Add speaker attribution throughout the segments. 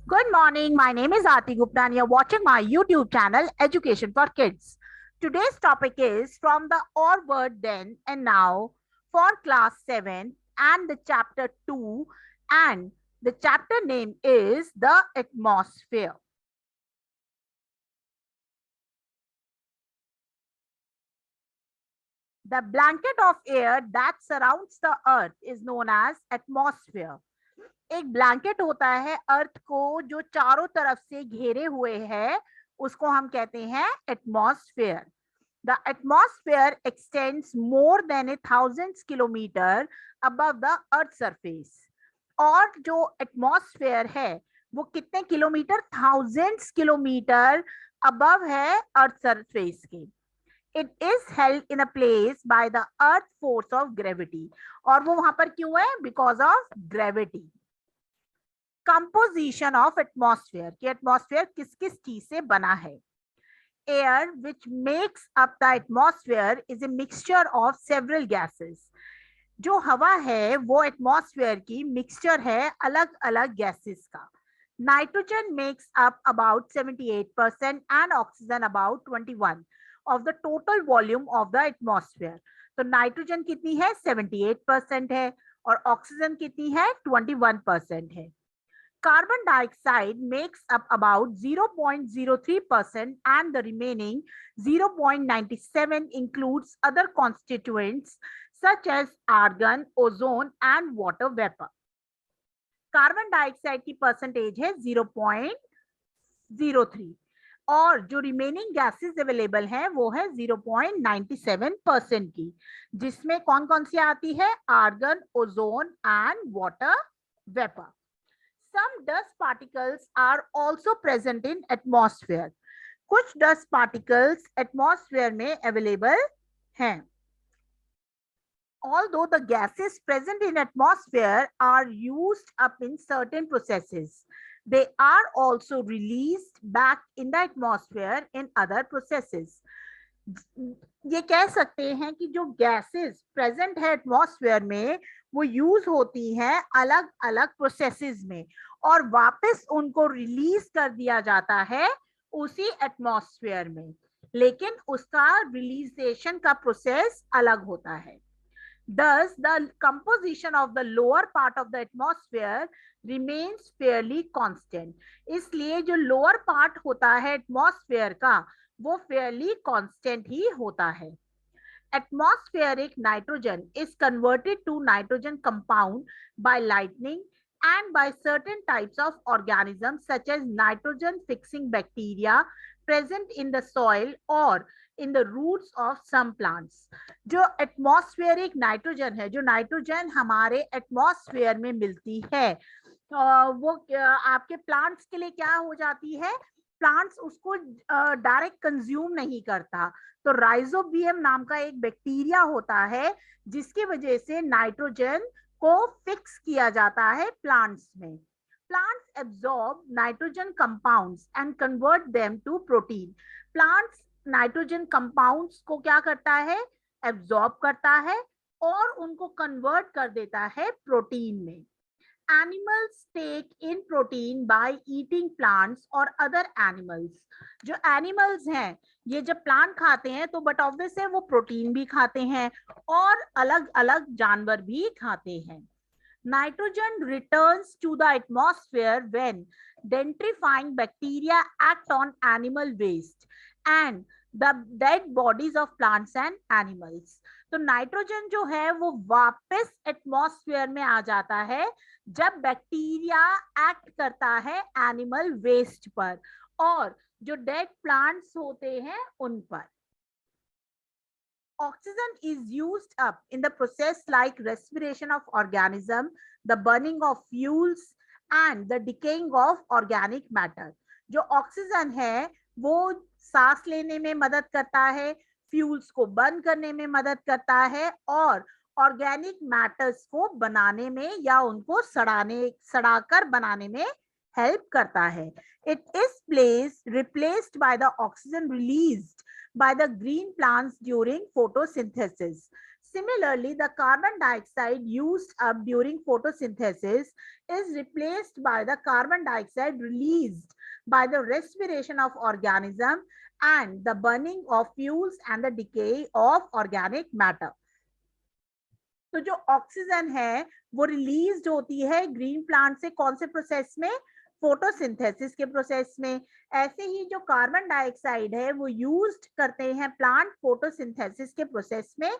Speaker 1: Good morning. My name is Aarti Gupta and you're watching my YouTube channel Education for Kids. Today's topic is from the or word then and now for class 7 and the chapter 2, and the chapter name is the atmosphere. The blanket of air that surrounds the earth is known as atmosphere. एक blanket होता है अर्थ को जो चारों तरफ से घेरे हुए है, उसको हम कहते हैं atmosphere. The atmosphere x tends more than 1000 kilometre above the earth surface. और जो एटमॉस्फेयर है वो कितने किलोमीटर, 1000 किलोमीटर अबव है अर्थ सरफेस के. It is held in a place by the earth force of gravity. और वो वहां पर क्यों है? Because of gravity. Composition of atmosphere, कि एटमॉस्फेयर किस किस चीज से बना है. Air which makes up the atmosphere is a mixture of several gases. जो हवा है वो एटमॉस्फेयर की मिक्सचर है अलग अलग गैसेस का. Nitrogen makes up about 78% and oxygen about 21 of the total volume of the atmosphere. तो नाइट्रोजन कितनी है? 78% है और ऑक्सीजन कितनी है? 21% है. Carbon dioxide makes up about 0.03% and the remaining 0.97 includes other constituents such as argon, ozone and water vapor. Carbon dioxide की percentage है 0.03 और जो रिमेनिंग गैसेस अवेलेबल हैं वो है 0.97% की, जिसमें कौन कौन सी आती है? Argon, ozone and water vapour. Some dust particles are also present in atmosphere. कुछ dust particles atmosphere में available हैं. Although the gases present in atmosphere are used up in certain processes, they are also released back in the atmosphere in other processes. ये कह सकते हैं कि जो gases present है एटमॉस्फेयर में वो यूज होती हैं अलग अलग प्रोसेसेस में और वापस उनको रिलीज कर दिया जाता है उसी एटमॉस्फेयर में, लेकिन उसका रिलीजेशन का प्रोसेस अलग होता है. Thus, the composition of the lower part of the atmosphere remains fairly constant. इसलिए जो lower part होता है एटमॉस्फेयर का वो fairly constant ही होता है. Atmospheric nitrogen is converted to nitrogen compound by lightning and by certain types of organisms such as nitrogen fixing bacteria present in the soil or in the roots of some plants. जो atmospheric nitrogen है, जो nitrogen हमारे atmosphere में मिलती है, वो आपके plants के लिए क्या हो जाती है? प्लांट्स उसको डायरेक्ट कंज्यूम नहीं करता. तो राइजोबियम नाम का एक बैक्टीरिया होता है जिसकी वजह से नाइट्रोजन को फिक्स किया जाता है प्लांट्स में. Plants absorb nitrogen compounds and convert them to protein. Plants nitrogen compounds को क्या करता है? एब्जॉर्ब करता है और उनको कन्वर्ट कर देता है प्रोटीन में. Animals take in protein by eating plants or other animals. जो एनिमल्स हैं ये जब प्लांट खाते हैं तो बट ऑब्वियस है वो प्रोटीन भी खाते हैं और अलग अलग जानवर भी खाते हैं. Nitrogen returns to the atmosphere when denitrifying bacteria act on animal waste and the dead bodies of plants and animals. तो नाइट्रोजन जो है वो वापस एटमॉस्फेयर में आ जाता है जब बैक्टीरिया एक्ट करता है एनिमल वेस्ट पर और जो डेड प्लांट्स होते हैं उन पर. Oxygen is used up in the process like respiration of organism, the burning of fuels and the decaying of organic matter. जो ऑक्सीजन है वो सांस लेने में मदद करता है, फ्यूल्स को बर्न करने में मदद करता है और ऑर्गेनिक मैटर्स को बनाने में या उनको सड़ाकर बनाने में हेल्प करता है. It is replaced by the oxygen released by the green plants during photosynthesis. Similarly, the carbon dioxide used up during photosynthesis is replaced by the carbon dioxide released by the respiration of organism and the burning of fuels and the decay of organic matter. तो जो oxygen है वो release होती है green plant से, कौन से process में? फोटोसिंथेसिस के प्रोसेस में। ऐसे ही जो कार्बन डाइऑक्साइड है वो यूज्ड करते हैं प्लांट फोटोसिंथेसिस के प्रोसेस में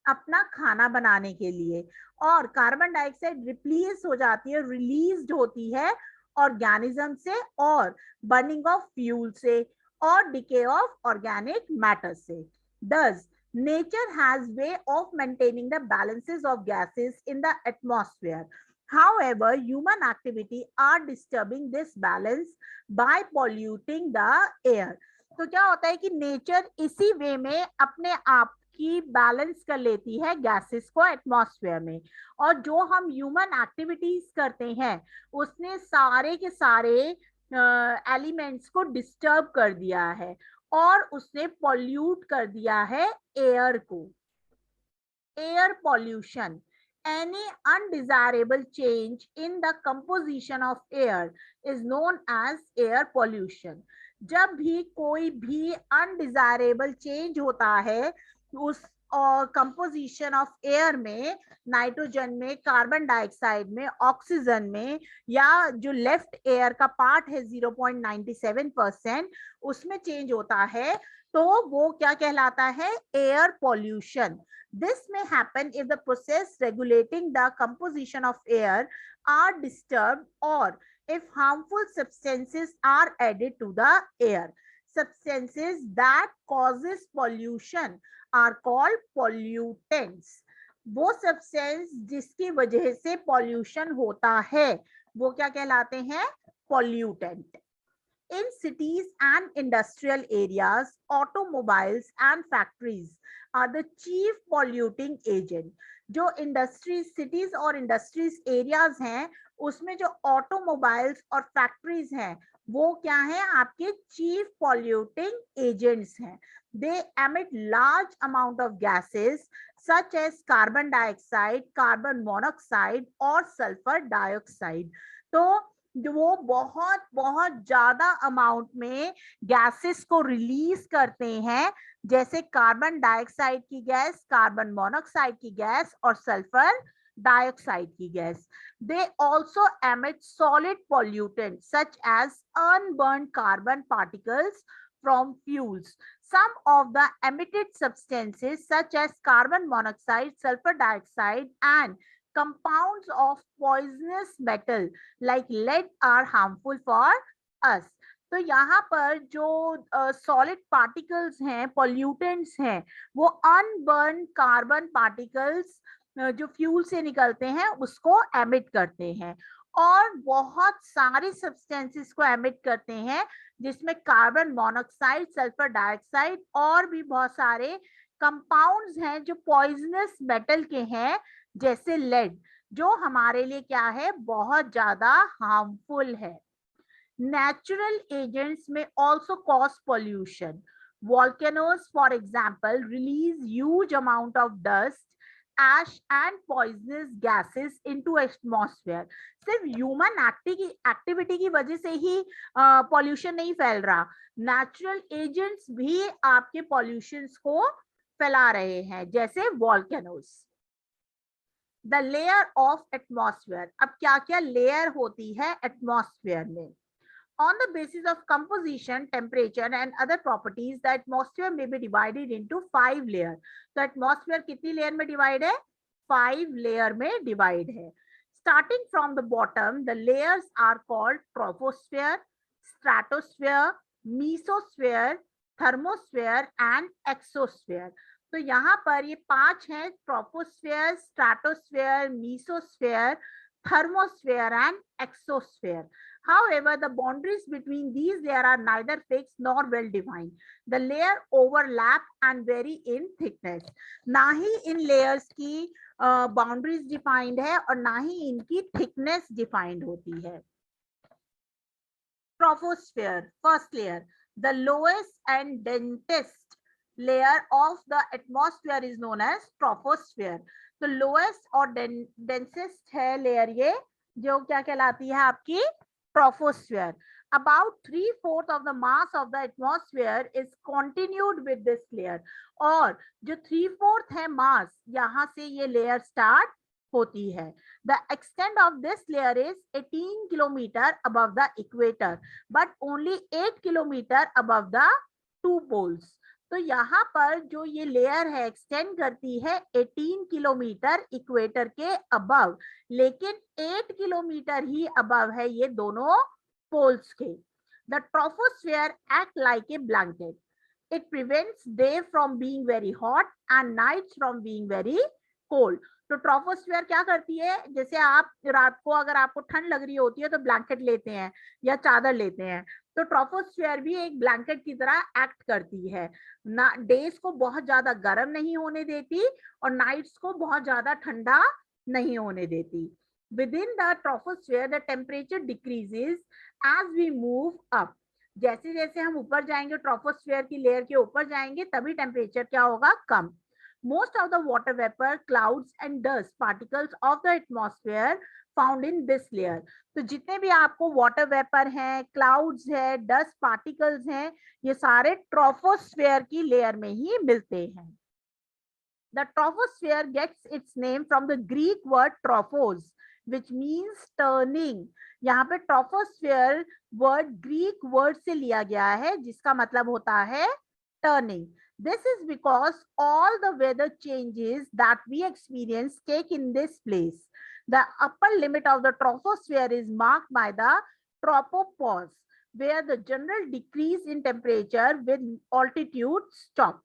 Speaker 1: अपना खाना बनाने के लिए, और कार्बन डाइऑक्साइड रिप्लेस हो जाती है, रिलीज्ड होती है ऑर्गेनिज्म से और बर्निंग ऑफ फ्यूल से और डिके ऑफ ऑर्गेनिक मैटर से। Thus, nature has way of maintaining the balances of gases in the atmosphere. However, human activity are disturbing this balance by polluting the air. तो क्या होता है कि nature इसी वे में अपने आप की बैलेंस कर लेती है गैसेस को एटमॉस्फेयर में, और जो हम ह्यूमन एक्टिविटीज करते हैं उसने सारे के सारे एलिमेंट्स को डिस्टर्ब कर दिया है और उसने पॉल्यूट कर दिया है एयर को। Air pollution, any undesirable change in the composition of air is known as air pollution. जब भी कोई भी अनडिजायरेबल चेंज होता है उस कंपोजिशन ऑफ एयर में, नाइट्रोजन में, कार्बन डाइऑक्साइड में, ऑक्सीजन में, या जो लेफ्ट एयर का पार्ट है 0.97%, उसमें चेंज होता है, तो वो क्या कहलाता है? Air pollution. This may happen if the process regulating the composition of air are disturbed or if harmful substances are added to the air. Substances that causes pollution are called pollutants. वो substance जिसकी वजह से pollution होता है वो क्या कहलाते हैं? Pollutant. In cities and industrial areas, automobiles and factories are the chief polluting agent. जो इंडस्ट्रीज, सिटीज और इंडस्ट्रीज एरियाज हैं उसमें जो ऑटोमोबाइल्स और फैक्ट्रीज हैं वो क्या है? आपके चीफ पॉल्यूटिंग एजेंट्स हैं। They emit large amount of gases such as carbon dioxide, carbon monoxide और sulfur dioxide. तो जो वो बहुत बहुत ज्यादा अमाउंट में गैसेस को रिलीज करते हैं, जैसे कार्बन डाइऑक्साइड की गैस, कार्बन मोनोऑक्साइड की गैस और सल्फर डाइऑक्साइड की gas. They also emit solid pollutant such as unburned carbon particles from fuels. Some of the emitted substances such as carbon monoxide, sulfur dioxide and compounds of poisonous metal like lead are harmful for us. तो यहाँ पर जो solid particles हैं, pollutants हैं, वो unburn carbon particles जो fuel से निकलते हैं उसको एमिट करते हैं, और बहुत सारी सब्सटेंसेस को एमिट करते हैं जिसमें कार्बन मोनोऑक्साइड, सल्फर डाइऑक्साइड और भी बहुत सारे कंपाउंड्स हैं जो पॉइजनस मेटल के हैं, जैसे लेड, जो हमारे लिए क्या है? बहुत ज्यादा हार्मफुल है। Natural agents may also cause pollution. Volcanoes, for example, release huge amount of dust, ash and poisonous gases into atmosphere. सिर्फ ह्यूमन एक्टिविटी की वजह से ही पॉल्यूशन नहीं फैल रहा, नेचुरल एजेंट्स भी आपके पॉल्यूशंस को फैला रहे हैं, जैसे volcanoes. The layer of atmosphere, अब क्या क्या लेयर होती है एटमॉस्फेयर में? On the basis of composition, temperature and other properties, the atmosphere may be divided into 5 layers. तो atmosphere कितनी layer में divide है? 5 layer में divide है। Starting from the bottom, the layers are called troposphere, stratosphere, mesosphere, thermosphere and exosphere. तो यहाँ पर ये 5 हैं, troposphere, stratosphere, mesosphere, thermosphere and exosphere. However, the boundaries between these layers are neither fixed nor well defined. The layer overlap and vary in thickness. ना ही इन layers की boundaries defined है और ना ही इनकी thickness defined होती है। Troposphere, first layer, the lowest and densest layer of the atmosphere is known as troposphere. तो lowest और densest है layer ये, जो क्या कहलाती है आपकी troposphere. About 3/4 of the mass of the atmosphere is continued with this layer. और जो 3/4 है mass, यहाँ से ये layer start होती है. The extent of this layer is 18 kilometer above the equator, but only 8 kilometer above the two poles. तो यहाँ पर जो ये लेयर है एक्सटेंड करती है 18 किलोमीटर इक्वेटर के अबव, लेकिन 8 किलोमीटर ही अबव है ये दोनों पोल्स के. The troposphere act like a blanket. It prevents day from being very hot and nights from being very cold. तो ट्रोपोस्फेयर क्या करती है, जैसे आप रात को अगर आपको ठंड लग रही होती है तो ब्लैंकेट लेते हैं या चादर लेते हैं, तो ट्रोपोस्फेयर भी एक ब्लैंकेट की तरह एक्ट करती है. ना डेज को बहुत ज्यादा गर्म नहीं होने देती और नाइट्स को बहुत ज्यादा ठंडा नहीं होने देती. Within the troposphere the temperature decreases as we move up. जैसे जैसे हम ऊपर जाएंगे, ट्रोपोस्फेयर की लेयर के ऊपर जाएंगे, तभी टेम्परेचर क्या होगा, कम. Most of the water vapor, clouds and dust particles of the atmosphere found in this layer. तो जितने भी आपको वाटर वेपर हैं, क्लाउड्स है, डस्ट पार्टिकल्स हैं, ये सारे ट्रोपोस्फेयर की लेयर में ही मिलते हैं. The troposphere gets its name from the Greek word tropos, which means turning. यहाँ पे troposphere word Greek word से लिया गया है, जिसका मतलब होता है turning. This is because all the weather changes that we experience take in this place. The upper limit of the troposphere is marked by the tropopause, where the general decrease in temperature with altitude stop.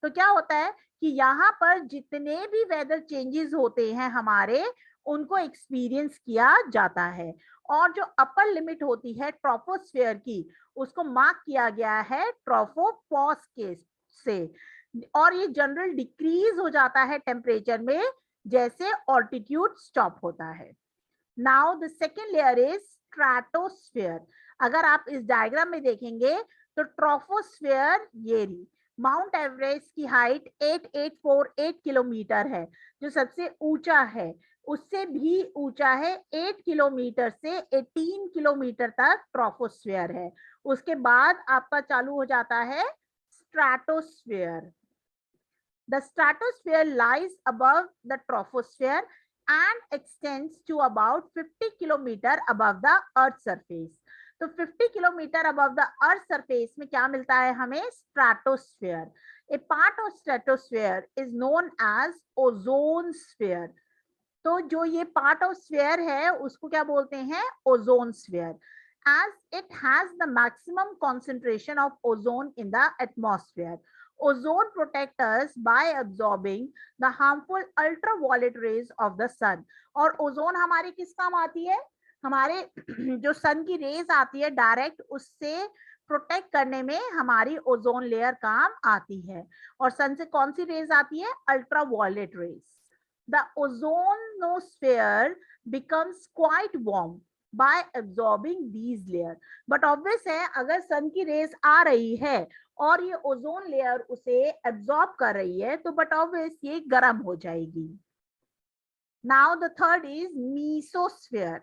Speaker 1: तो क्या होता है कि यहाँ पर जितने भी weather changes होते हैं हमारे, उनको एक्सपीरियंस किया जाता है. और जो अपर लिमिट होती है ट्रोपोस्फेयर की, उसको मार्क किया गया है ट्रोपोपॉज के से, और ये जनरल डिक्रीज हो जाता है टेम्परेचर में जैसे ऑल्टीट्यूड स्टॉप होता है. Now the second layer is stratosphere. अगर आप इस डायग्राम में देखेंगे तो ट्रोपोस्फेयर ये रही, माउंट एवरेस्ट की हाइट 8848 किलोमीटर है, जो सबसे ऊंचा है. उससे भी ऊंचा है 8 किलोमीटर से 18 किलोमीटर तक ट्रोपोस्फेयर है. उसके बाद आपका चालू हो जाता है stratosphere. The stratosphere lies above the troposphere and extends to about 50 kilometer above the earth surface. तो 50 kilometre above the earth surface में क्या मिलता है हमें, stratosphere. A part of stratosphere is known as ozone sphere. तो जो ये part of sphere है उसको क्या बोलते हैं, ozone sphere. As it has the maximum concentration of ozone in the atmosphere. Ozone protects us by absorbing the harmful ultraviolet rays of the sun. और ozone हमारी किस काम आती है, हमारे जो सन की रेज आती है डायरेक्ट, उससे प्रोटेक्ट करने में हमारी ओजोन लेयर काम आती है. और सन से कौन सी रेज आती है, ultraviolet rays. The ozonosphere becomes quite warm by absorbing these layer. But obvious है, अगर सन की रेज आ रही है और ये ओजोन लेयर उसे एब्जॉर्ब कर रही है, तो बट ऑब्वियस ये गर्म हो जाएगी. Now the third is mesosphere.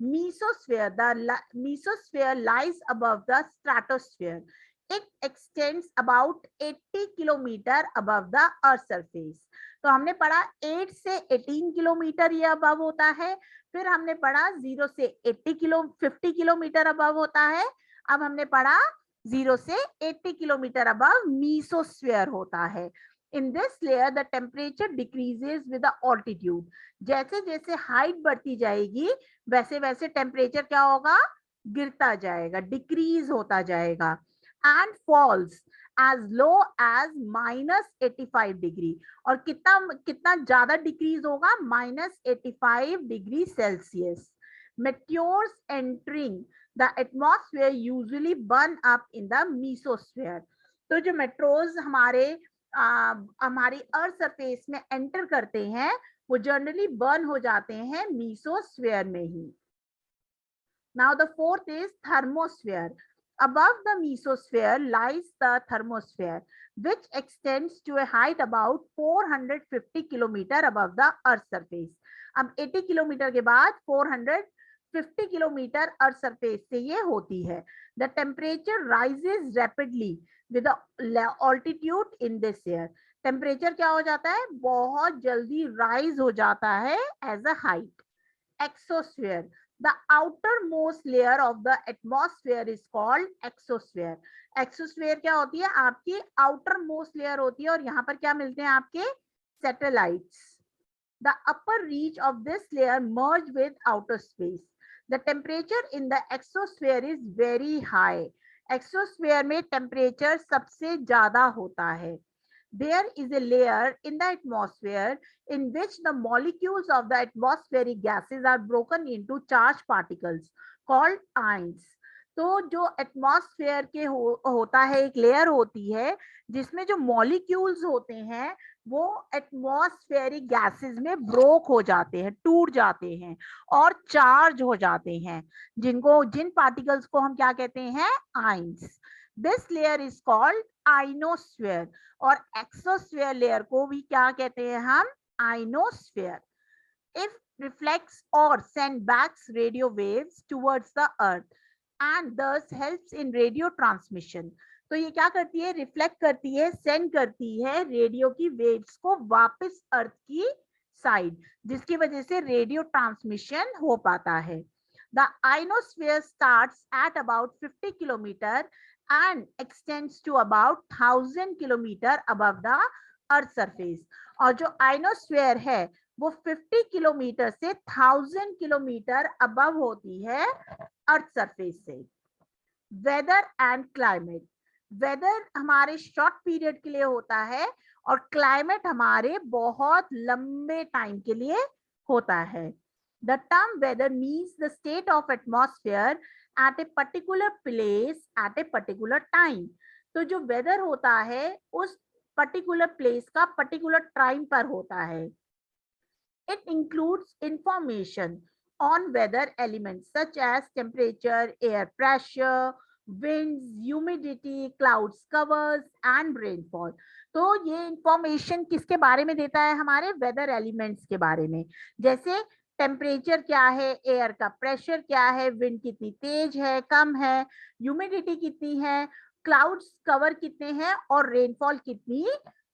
Speaker 1: The mesosphere lies above the stratosphere. It extends about 80 kilometer above the earth surface. तो हमने पढ़ा 8 से 18 किलोमीटर ये अबव होता है. फिर हमने पढ़ा 0 से 50 किलोमीटर अबव होता है. अब हमने पढ़ा 0 से 80 किलोमीटर अबव मीसोस्फीयर होता है. In this layer the temperature decreases with the altitude. जैसे जैसे हाइट बढ़ती जाएगी वैसे वैसे टेम्परेचर क्या होगा, गिरता जाएगा, डिक्रीज होता जाएगा. And falls as low as -85 degree. और कितना ज्यादा डिक्रीज होगा, -85 degree Celsius. Meteors entering the atmosphere usually burn up in the mesosphere. तो जो मेट्रोज हमारी अर्थ सरफेस में एंटर करते हैं वो जनरली बर्न हो जाते हैं मीसोस्फीयर में ही. Now the fourth is thermosphere. Above the mesosphere lies the thermosphere, which extends to a height about 450 kilometer above the earth surface. अब 80 किलोमीटर के बाद 450 किलोमीटर अर्थ सरफेस से ये होती है. The temperature rises rapidly with the altitude in this air. Temperature क्या हो जाता है, बहुत जल्दी राइज हो जाता है as a height. Exosphere. The outermost layer of the atmosphere is called exosphere. Exosphere क्या होती है, आपकी outermost layer होती है, और यहाँ पर क्या मिलते हैं आपके satellites. The upper reach of this layer merge with outer space. The temperature in the exosphere is very high. Exosphere में temperature सबसे ज्यादा होता है. There is a layer in the atmosphere in which the molecules of the atmospheric gases are broken into charged particles called ions. तो जो atmosphere के होता है, एक लेयर होती है जिसमें जो मॉलिक्यूल्स होते हैं वो एटमॉस्फेरिक गैसेस में ब्रोक हो जाते हैं, टूट जाते हैं और चार्ज हो जाते हैं, जिन पार्टिकल्स को हम क्या कहते हैं, ions. This layer is called ionosphere. और एक्सोस्फेयर लेयर को भी क्या कहते हैं हम, ionosphere. If reflects or send back radio waves towards the earth and thus helps in radio transmission. तो ये क्या करती है, रिफ्लेक्ट करती है, सेंड करती है रेडियो की वेव्स को वापस अर्थ की साइड, जिसकी वजह से रेडियो ट्रांसमिशन हो पाता है. The ionosphere starts at about 50 kilometer and extends to about 1000 kilometer above the earth surface. और जो आइनोस्फेयर है वो 50 किलोमीटर से 1000 किलोमीटर अबव होती है अर्थ सरफेस से. Weather and climate. वेदर हमारे शॉर्ट पीरियड के लिए होता है और क्लाइमेट हमारे बहुत लंबे टाइम के लिए होता है. The term weather means the state of atmosphere at a particular place at a particular time. तो जो वेदर होता है उस पर्टिकुलर प्लेस का पर्टिकुलर टाइम पर होता है. It includes information on weather elements such as temperature, air pressure, winds, humidity, clouds covers and rainfall. तो ये इंफॉर्मेशन किसके बारे में देता है, हमारे वेदर एलिमेंट्स के बारे में, जैसे टेम्परेचर क्या है, एयर का प्रेशर क्या है, विंड कितनी तेज है, कम है, ह्यूमिडिटी कितनी है, क्लाउड्स कवर कितने हैं और रेनफॉल कितनी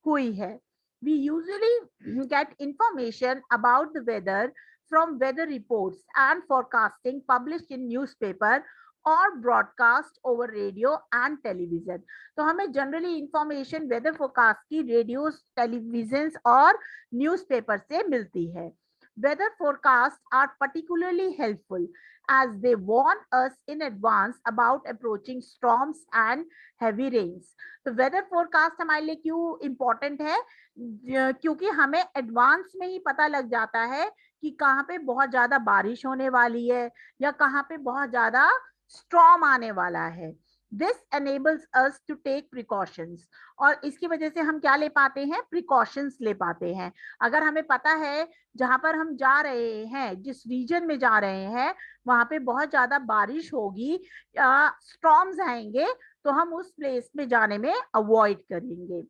Speaker 1: हुई है. We usually get information about the weather from weather reports and forecasting published in newspaper और broadcast over radio and television. तो हमें जनरली इंफॉर्मेशन वेदर फोरकास्ट की रेडियो, टेलीविजन और न्यूज़पेपर से मिलती है. Weather forecasts are particularly helpful as they warn us in advance about approaching storms and heavy rains. तो weather forecast हमारे लिए क्यों important है, क्योंकि हमें एडवांस में ही पता लग जाता है कि कहाँ पे बहुत ज्यादा बारिश होने वाली है या कहाँ पे बहुत ज्यादा स्टॉर्म आने वाला है. This enables us to take precautions. और इसकी वजह से हम क्या ले पाते हैं, प्रिकॉशंस ले पाते हैं. अगर हमें पता है जहां पर हम जा रहे हैं, जिस रीजन में जा रहे हैं वहां पे बहुत ज्यादा बारिश होगी या स्टॉर्म्स आएंगे, तो हम उस प्लेस में जाने में अवॉइड करेंगे.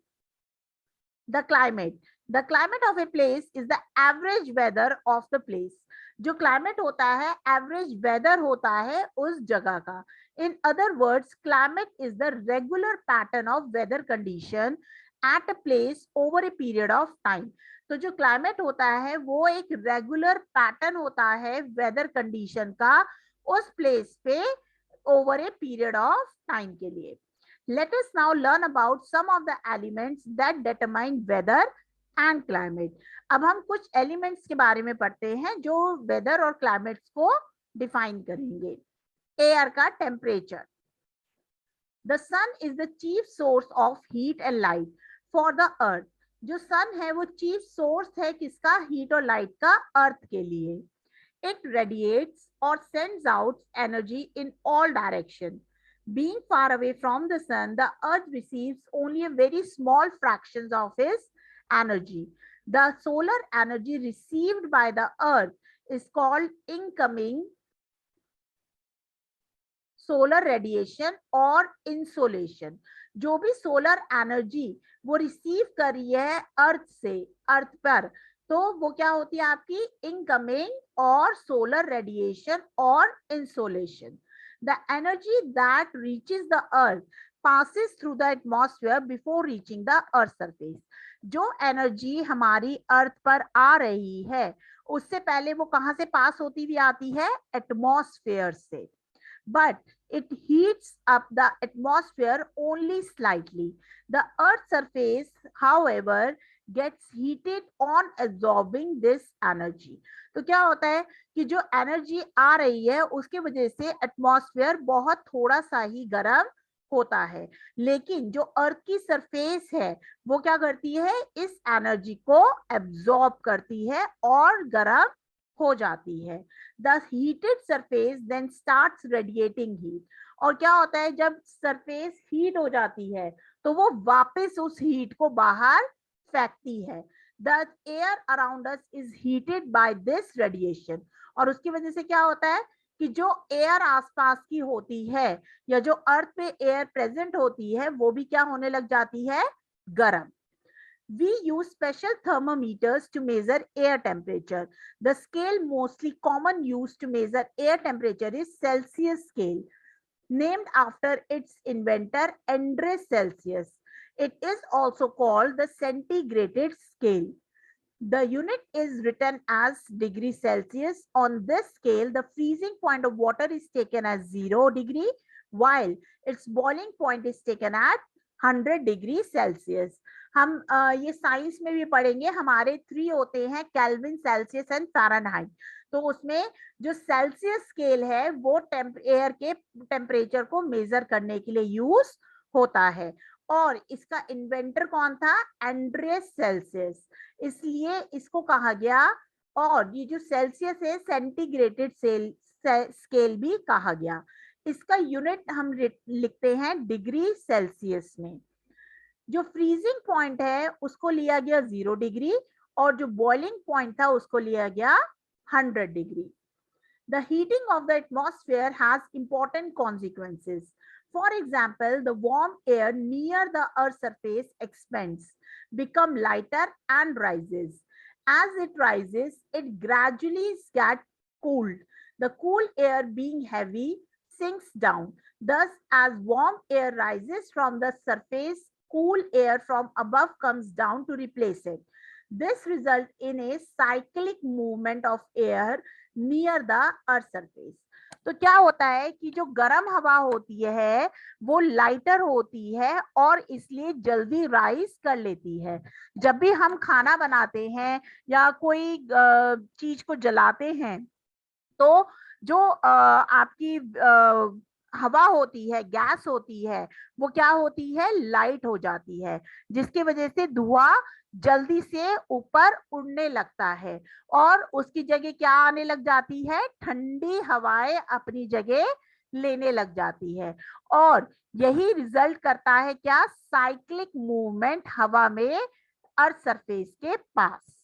Speaker 1: The climate. The climate of a place is the average weather of the place. जो climate होता है average weather होता है उस जगह का. In other words, climate is the regular pattern of weather condition at a place over a period of time. तो जो climate होता है वो एक regular pattern होता है weather condition का उस place पे over a period of time के लिए. Let us now learn about some of the elements that determine weather and climate. अब हम कुछ elements के बारे में पढ़ते हैं जो weather और climates को define करेंगे. Air का temperature. The sun is the chief source of heat and light for the earth. जो sun है वो chief source है किसका, heat और light का earth के लिए. It radiates or sends out energy in all directions. Being far away from the sun, the earth receives only a very small fraction of its energy. The solar energy received by the earth is called incoming solar radiation और insolation. जो भी solar energy वो receive कर रही है अर्थ से, अर्थ पर, तो वो क्या होती है आपकी इनकमिंग और सोलर रेडिएशन और insolation. The energy that reaches the earth passes through the atmosphere before reaching the earth surface। जो एनर्जी हमारी अर्थ पर आ रही है उससे पहले वो कहां से पास होती हुई आती है, एटमॉस्फेयर से। but it heats up the atmosphere only slightly. The Earth's surface, however, gets heated on absorbing this energy। तो क्या होता है कि जो एनर्जी आ रही है उसके वजह से एटमॉस्फेयर बहुत थोड़ा सा ही गर्म होता है, लेकिन जो अर्थ की सरफेस है वो क्या करती है, इस एनर्जी को एब्जॉर्ब करती है और गर्म हो जाती है। The heated surface then starts radiating heat। और क्या होता है जब सरफेस हीट हो जाती है तो वो वापस उस हीट को बाहर फेंकती है। The air around us is heated by this radiation। और उसकी वजह से क्या होता है कि जो एयर आसपास की होती है या जो अर्थ पे एयर प्रेजेंट होती है वो भी क्या होने लग जाती है, गर्म। We use special thermometers to measure air temperature. The scale mostly common used to measure air temperature is Celsius scale, named after its inventor Andreas Celsius. It is also called the centigrade scale. The unit is written as degree Celsius. On this scale, the freezing point of water is taken as 0 degree, while its boiling point is taken at 100 degree Celsius. हम ये science में भी पढ़ेंगे, हमारे 3 होते हैं, kelvin, Celsius and Fahrenheit. तो उसमें जो सेल्सियस स्केल है वो एयर के टेम्परेचर को मेजर करने के लिए यूज होता है। और इसका इन्वेंटर कौन था, एंड्रियस सेल्सियस, इसलिए इसको कहा गया। और ये जो सेल्सियस है सेंटीग्रेडेड स्केल भी कहा गया। इसका यूनिट हम लिखते हैं डिग्री सेल्सियस में। जो फ्रीजिंग पॉइंट है उसको लिया गया 0 डिग्री और जो बॉइलिंग पॉइंट था उसको लिया गया 100 degree. The heating of the atmosphere has important consequences. For example, the warm air near the Earth's surface expands, become lighter and rises. As it rises, it gradually gets cooled. The cool air being heavy sinks down. Thus, as warm air rises from the surface, cool air from above comes down to replace it. This results in a cyclic movement of air near the earth surface. तो क्या होता है कि जो गर्म हवा होती है वो लाइटर होती है और इसलिए जल्दी राइज कर लेती है। जब भी हम खाना बनाते हैं या कोई चीज को जलाते हैं तो जो आपकी हवा होती है, गैस होती है, वो क्या होती है, लाइट हो जाती है, जिसकी वजह से धुआं जल्दी से ऊपर उड़ने लगता है और उसकी जगह क्या आने लग जाती है, ठंडी हवाएं अपनी जगह लेने लग जाती है। और यही रिजल्ट करता है क्या, साइक्लिक मूवमेंट हवा में अर्थ सरफेस के पास।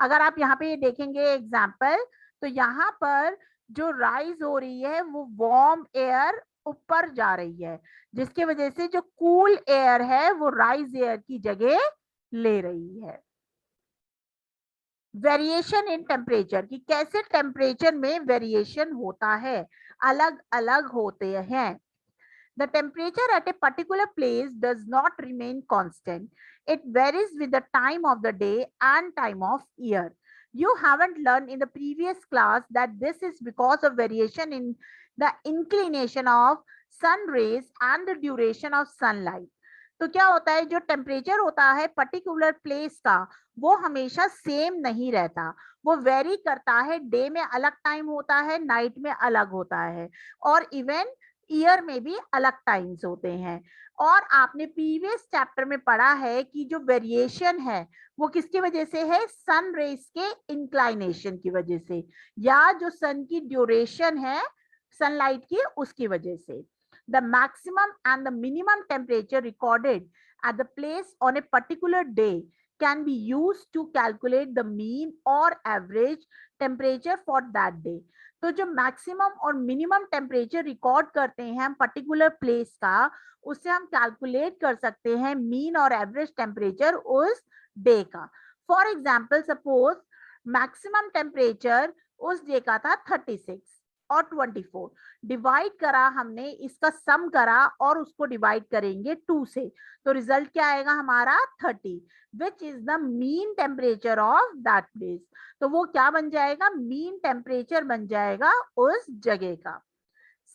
Speaker 1: अगर आप यहाँ पे देखेंगे एग्जाम्पल, तो यहाँ पर जो राइज हो रही है वो वार्म एयर ऊपर जा रही है, जिसकी वजह से जो कूल एयर है वो राइज एयर की जगह ले रही है। वेरिएशन इन टेम्परेचर, कि कैसे टेम्परेचर में वेरिएशन होता है, अलग अलग होते हैं। The temperature at a particular place does not remain constant. It varies with the time of the day and time of year. You haven't learned in the previous class that this is because of variation in the inclination of sun rays and the duration of sunlight. तो क्या होता है, जो temperature होता है particular place का वो हमेशा सेम नहीं रहता, वो वेरी करता है। डे में अलग टाइम होता है, नाइट में अलग होता है, और इवन ईयर में भी अलग टाइम्स होते हैं। और आपने प्रीवियस चैप्टर में पढ़ा है कि जो वेरिएशन है वो किसकी वजह से है, सन रेज के इंक्लाइनेशन की वजह से, या जो सन की ड्यूरेशन है सनलाइट की उसकी वजह से। The maximum and the minimum temperature recorded at the place on a particular day can be used to calculate the mean or average temperature for that day. तो जो मैक्सिमम और मिनिमम टेम्परेचर रिकॉर्ड करते हैं हम particular place का, उससे हम calculate कर सकते हैं मीन और एवरेज टेम्परेचर उस डे का। For example suppose maximum temperature उस डे का था 36 और 24, डिवाइड करा हमने, इसका सम करा और उसको डिवाइड करेंगे 2 से, तो रिजल्ट क्या आएगा हमारा 30, which is the mean temperature of that place. तो वो क्या बन जाएगा, मीन टेम्परेचर बन जाएगा उस जगह का।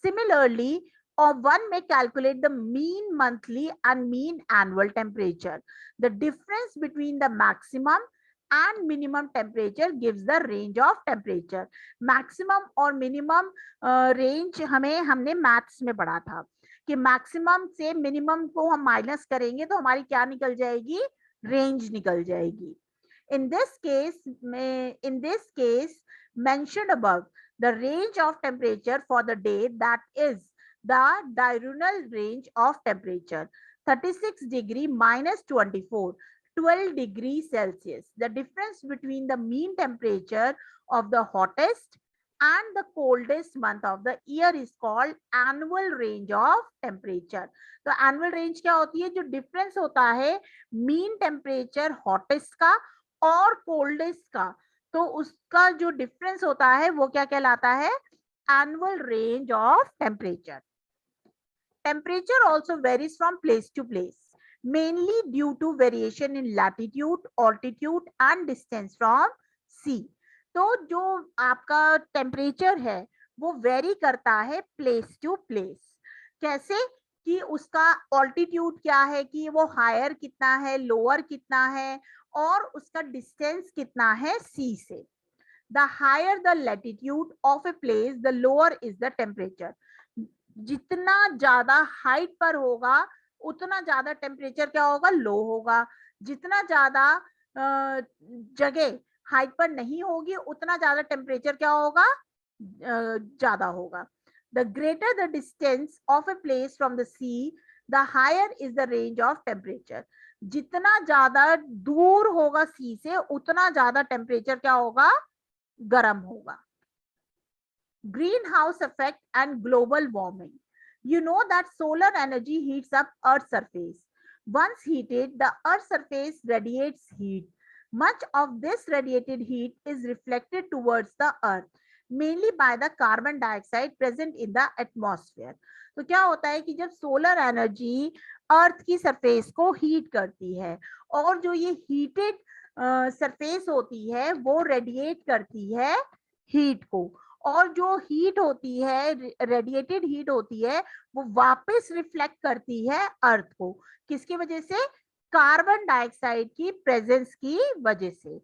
Speaker 1: Similarly one may calculate the mean monthly and mean annual temperature. The difference between the maximum and minimum temperature gives the range of temperature. Maximum और minimum range हमने मैथ्स में पढ़ा था कि मैक्सिमम से मिनिमम को हम माइनस करेंगे तो हमारी क्या निकल जाएगी, रेंज निकल जाएगी। In this case mentioned above, the range of temperature for the day, that is the diurnal range of temperature, 36 degree minus 24, 12 degrees Celsius. The difference between the mean temperature of the hottest and the coldest month of the year is called annual range of temperature. तो annual range क्या होती है, जो difference होता है mean temperature hottest का और coldest का, तो उसका जो डिफरेंस होता है वो क्या कहलाता है, annual range of temperature. Temperature also varies from place to place, mainly due to variation in latitude, altitude and distance from sea. तो जो आपका टेम्परेचर है वो वेरी करता है प्लेस टू प्लेस। कैसे कि उसका ऑल्टीट्यूड क्या है, कि वो हायर कितना है, लोअर कितना है, और उसका डिस्टेंस कितना है सी से। The higher the latitude of a place the lower is the temperature. जितना ज्यादा हाइट पर होगा उतना ज्यादा टेम्परेचर क्या होगा, लो होगा। जितना ज्यादा जगह हाइट पर नहीं होगी उतना ज्यादा टेम्परेचर क्या होगा, ज्यादा होगा। The greater the distance of a place from the sea, the higher is the range of temperature. जितना ज्यादा दूर होगा सी से उतना ज्यादा टेम्परेचर क्या होगा, गर्म होगा। Greenhouse effect and global warming. You know that solar energy heats up Earth's surface. Once heated, the Earth's surface radiates heat. Much of this radiated heat is reflected towards the Earth, mainly by the carbon dioxide present in the atmosphere. तो क्या होता है कि जब solar energy अर्थ की surface को heat करती है और जो ये हीटेड सरफेस होती है वो रेडिएट करती है हीट को, और जो हीट होती है, रेडिएटेड हीट होती है, वो वापस रिफ्लेक्ट करती है अर्थ को। किसकी वजह से, कार्बन डाइऑक्साइड की प्रेजेंस की वजह से।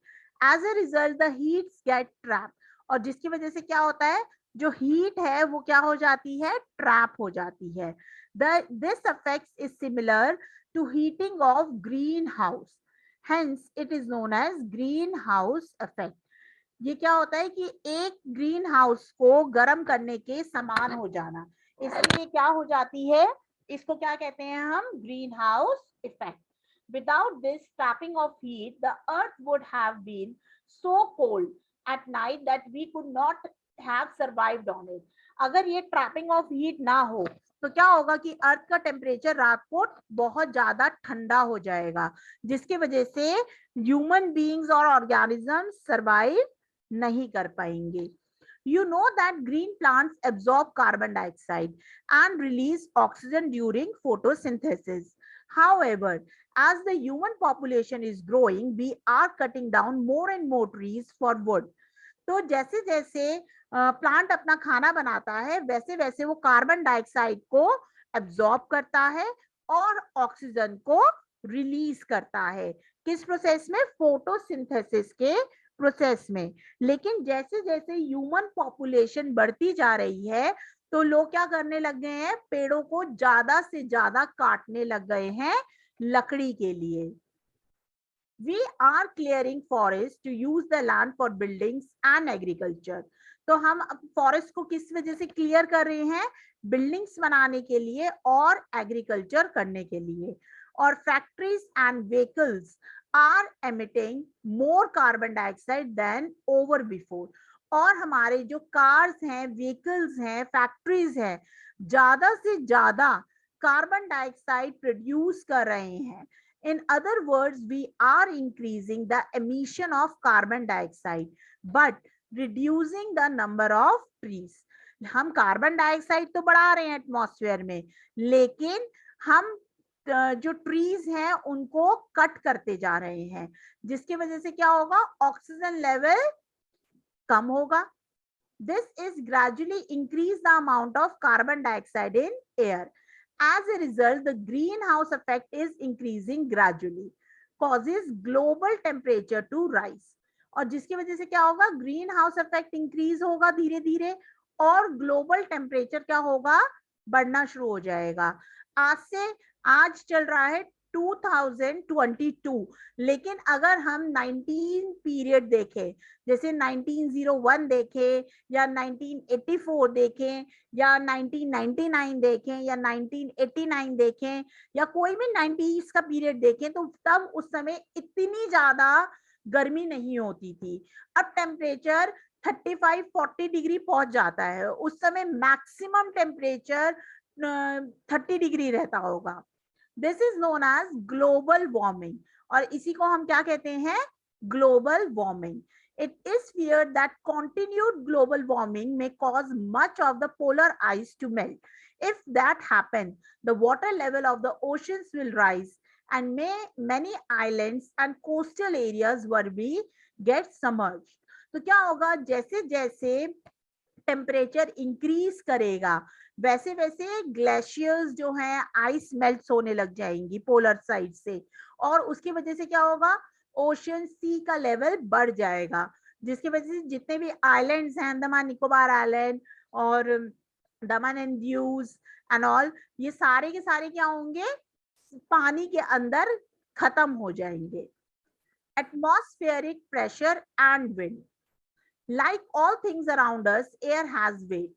Speaker 1: As a result the heats get trap, और जिसकी वजह से क्या होता है, जो हीट है वो क्या हो जाती है, ट्रैप हो जाती है। This affects is similar to heating of green house, hence it is known as green house effect. ये क्या होता है कि एक ग्रीन हाउस को गर्म करने के समान हो जाना, इसलिए क्या हो जाती है, इसको क्या कहते हैं हम, green house effect. Without this trapping of heat, the earth would have been so cold at night that we could not have survived on it. अगर ये ट्रैपिंग ऑफ हीट ना हो तो क्या होगा कि अर्थ का टेम्परेचर रात को बहुत ज्यादा ठंडा हो जाएगा, जिसकी वजह से ह्यूमन बीइंग्स और ऑर्गेनिज्म सर्वाइव नहीं कर पाएंगे। You know that green plants absorb carbon dioxide and release oxygen during photosynthesis. However, as the human population is growing, we are cutting down more and more trees for wood. तो जैसे जैसे plant अपना खाना बनाता है वैसे वैसे वो कार्बन डाइऑक्साइड को एब्जॉर्ब करता है और ऑक्सीजन को रिलीज करता है। किस प्रोसेस में, फोटोसिंथेसिस के प्रोसेस में। लेकिन जैसे जैसे ह्यूमन पॉपुलेशन बढ़ती जा रही है तो लोग क्या करने लग गए हैं, पेड़ों को ज्यादा से ज्यादा काटने लग गए हैं लकड़ी के लिए। We are clearing forests to use the land for buildings and agriculture. तो हम फॉरेस्ट को किस वजह से क्लियर कर रहे हैं, बिल्डिंग्स बनाने के लिए और एग्रीकल्चर करने के लिए। और factories and vehicles are emitting more carbon dioxide than over before. और हमारे जो कार्स हैं, व्हीकल्स हैं, फैक्ट्रीज हैं, ज्यादा से ज्यादा कार्बन डाइऑक्साइड प्रोड्यूस कर रहे हैं. In other words, we are increasing the emission of carbon dioxide, but reducing the number of trees. हम कार्बन डाइऑक्साइड तो बढ़ा रहे हैं एटमॉस्फेयर में, लेकिन हम जो ट्रीज हैं उनको कट करते जा रहे हैं, जिसकी वजह से क्या होगा, ऑक्सीजन लेवल कम होगा. This is gradually increase the amount of carbon dioxide in air. As a result, the greenhouse effect is increasing gradually, causes global temperature to rise. और जिसकी वजह से क्या होगा, ग्रीन हाउस इफेक्ट इंक्रीज होगा धीरे धीरे, और ग्लोबल टेम्परेचर क्या होगा, बढ़ना शुरू हो जाएगा. आज चल रहा है 2022, लेकिन अगर हम 19 पीरियड देखें, जैसे 1901 देखें या 1984 देखें या 1999 देखें या 1989 देखें या कोई भी 90s का पीरियड देखें, तो तब उस समय इतनी ज्यादा गर्मी नहीं होती थी. अब टेम्परेचर 35-40 डिग्री पहुंच जाता है. उस समय मैक्सिमम टेम्परेचर 30 डिग्री रहता होगा. This is known as global warming, और इसी को हम क्या कहते हैं, global warming. It is feared that continued global warming may cause much of the polar ice to melt. If that happens, the water level of the oceans will rise, and many islands and coastal areas will be get submerged. तो क्या होगा, जैसे जैसे temperature increase करेगा, वैसे वैसे glaciers जो हैं आइस मेल्ट होने लग जाएंगी पोलर साइड से, और उसकी वजह से क्या होगा, ओशन सी का लेवल बढ़ जाएगा, जिसकी वजह से जितने भी आइलैंड्स हैं, अंडमान निकोबार आइलैंड और दमन एंड दीव्स एंड ऑल, ये सारे के सारे क्या होंगे, पानी के अंदर खत्म हो जाएंगे. Atmospheric pressure and wind. Like all things around us, air has weight.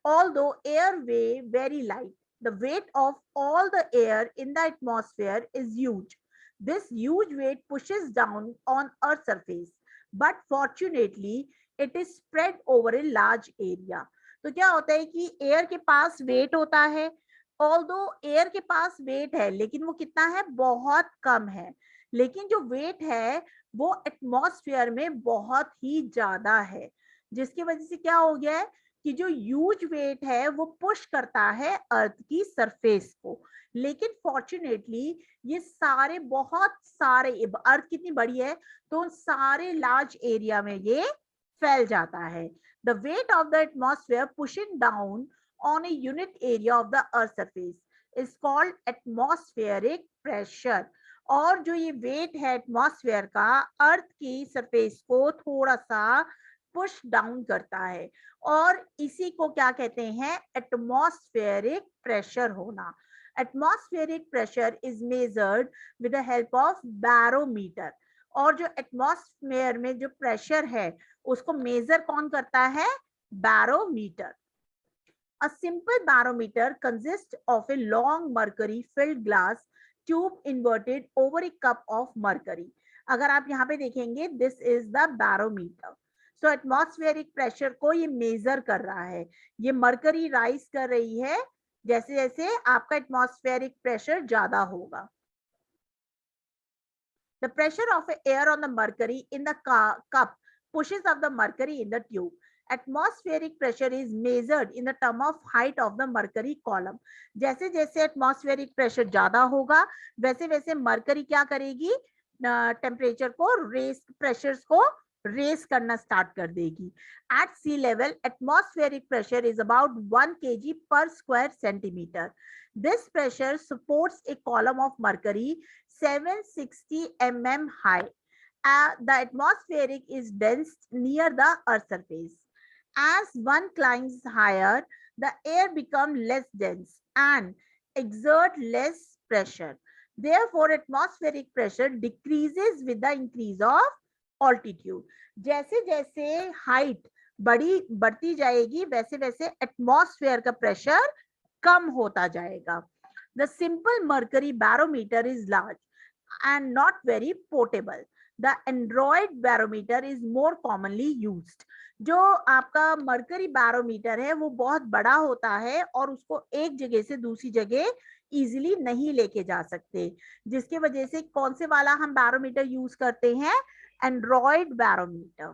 Speaker 1: Although air weighs very light, the weight of all the air in the atmosphere is huge. This huge weight pushes down on Earth's surface, but fortunately, it is spread over a large area. तो क्या होता है कि air के पास wait होता है, although air के पास wait है, लेकिन वो कितना है, बहुत कम है. लेकिन जो वेट है वो एटमॉस्फेयर में बहुत ही ज्यादा है, जिसकी वजह से क्या हो गया है कि जो ह्यूज वेट है वो पुश करता है अर्थ की सरफेस को. लेकिन फॉर्चुनेटली ये सारे बहुत सारे, अर्थ कितनी बड़ी है तो सारे लार्ज एरिया में ये फैल जाता है. The weight of the atmosphere pushing down on a unit area of the earth surface is called atmospheric pressure. और जो ये वेट है एटमॉस्फेयर का, अर्थ की सरफेस को थोड़ा सा पुश डाउन करता है, और इसी को क्या कहते हैं, एटमॉस्फेरिक प्रेशर होना. Atmospheric pressure is measured with the help of barometer. और जो एटमॉस्फेयर में जो प्रेशर है उसको मेजर कौन करता है, barometer. A simple barometer consists of a long mercury filled glass tube inverted over a cup of mercury. अगर आप यहाँ पे देखेंगे, this is the barometer. So atmospheric pressure को ये मेजर कर रहा है. ये मरकरी राइज कर रही है, जैसे जैसे आपका एटमॉस्फेरिक प्रेशर ज्यादा होगा. The pressure of air on the mercury in the cup pushes up the mercury in the tube. Atmospheric pressure is measured in the term of height of the mercury column. जैसे जैसे atmospheric pressure ज्यादा होगा, वैसे वैसे mercury क्या करेगी, temperature को race, pressures को रेस करना स्टार्ट कर देगी. At sea level, atmospheric pressure is about 1 kg per square centimeter. This pressure supports a column of mercury 760 mm high. The atmospheric is dense near the earth's surface. As one climbs higher, the air becomes less dense and exert less pressure. Therefore, atmospheric pressure decreases with the increase of altitude. जैसे जैसे height बढ़ती जाएगी, वैसे वैसे atmosphere का pressure कम होता जाएगा. The simple mercury barometer is large and not very portable. The Android barometer is more commonly used. जो आपका मरकरी बैरोमीटर है वो बहुत बड़ा होता है और उसको एक जगह से दूसरी जगह इजीली नहीं लेके जा सकते, जिसकी वजह से कौन से वाला हम बैरोमीटर यूज करते हैं? Android barometer.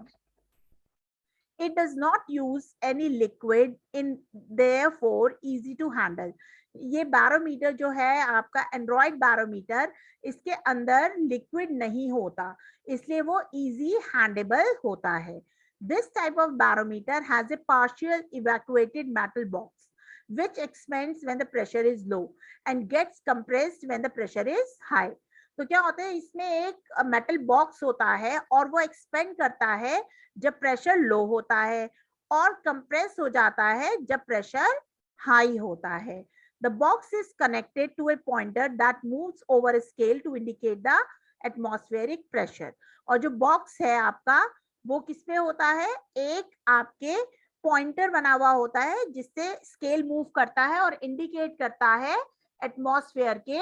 Speaker 1: It does not use any liquid in, therefore easy to handle. ये बैरोमीटर जो है आपका एंड्रॉइड बैरोमीटर, इसके अंदर लिक्विड नहीं होता, इसलिए वो इजी हैंडेबल होता है. This type of barometer has a partial evacuated metal box which expands when the pressure is low and gets compressed when the pressure is high. तो क्या होता है, इसमें एक मेटल बॉक्स होता है और वो एक्सपेंड करता है जब प्रेशर लो होता है और कंप्रेस हो जाता है जब प्रेशर हाई होता है. The box is connected to a pointer that moves over a scale to indicate the atmospheric pressure. और जो बॉक्स है आपका वो किसमें होता है? एक आपके पॉइंटर बना हुआ होता है जिससे स्केल मूव करता है और इंडिकेट करता है एटमॉस्फेयर के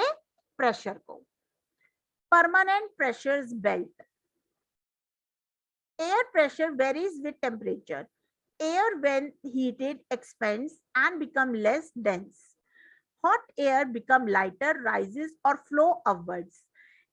Speaker 1: प्रेशर को. Permanent pressures belt. Air pressure varies with temperature. Air when heated expands and become less dense. Hot air become lighter, rises or flow upwards.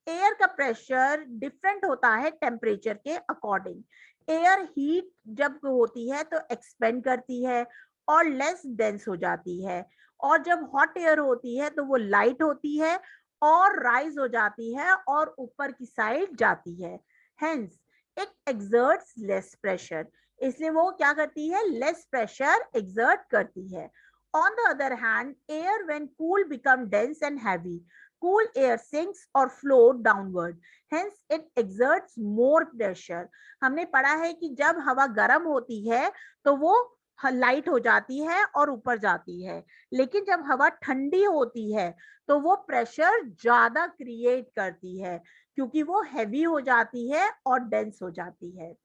Speaker 1: Air का प्रेशर डिफरेंट होता है टेम्परेचर के according. Air heat जब होती है तो expand करती है और लेस डेंस हो जाती है, और जब हॉट एयर होती है तो वो लाइट होती है और राइज हो जाती है और ऊपर की साइड जाती है. Hence it exerts less pressure, इसलिए वो क्या करती है? लेस प्रेशर एक्सर्ट करती है. On the other hand, air when cool become dense and heavy. Cool air sinks or float downward. Hence, it exerts more pressure. हमने पढ़ा है कि जब हवा गर्म होती है तो वो लाइट हो जाती है और ऊपर जाती है, लेकिन जब हवा ठंडी होती है तो वो प्रेशर ज्यादा क्रिएट करती है क्योंकि वो हैवी हो जाती है और डेंस हो जाती है.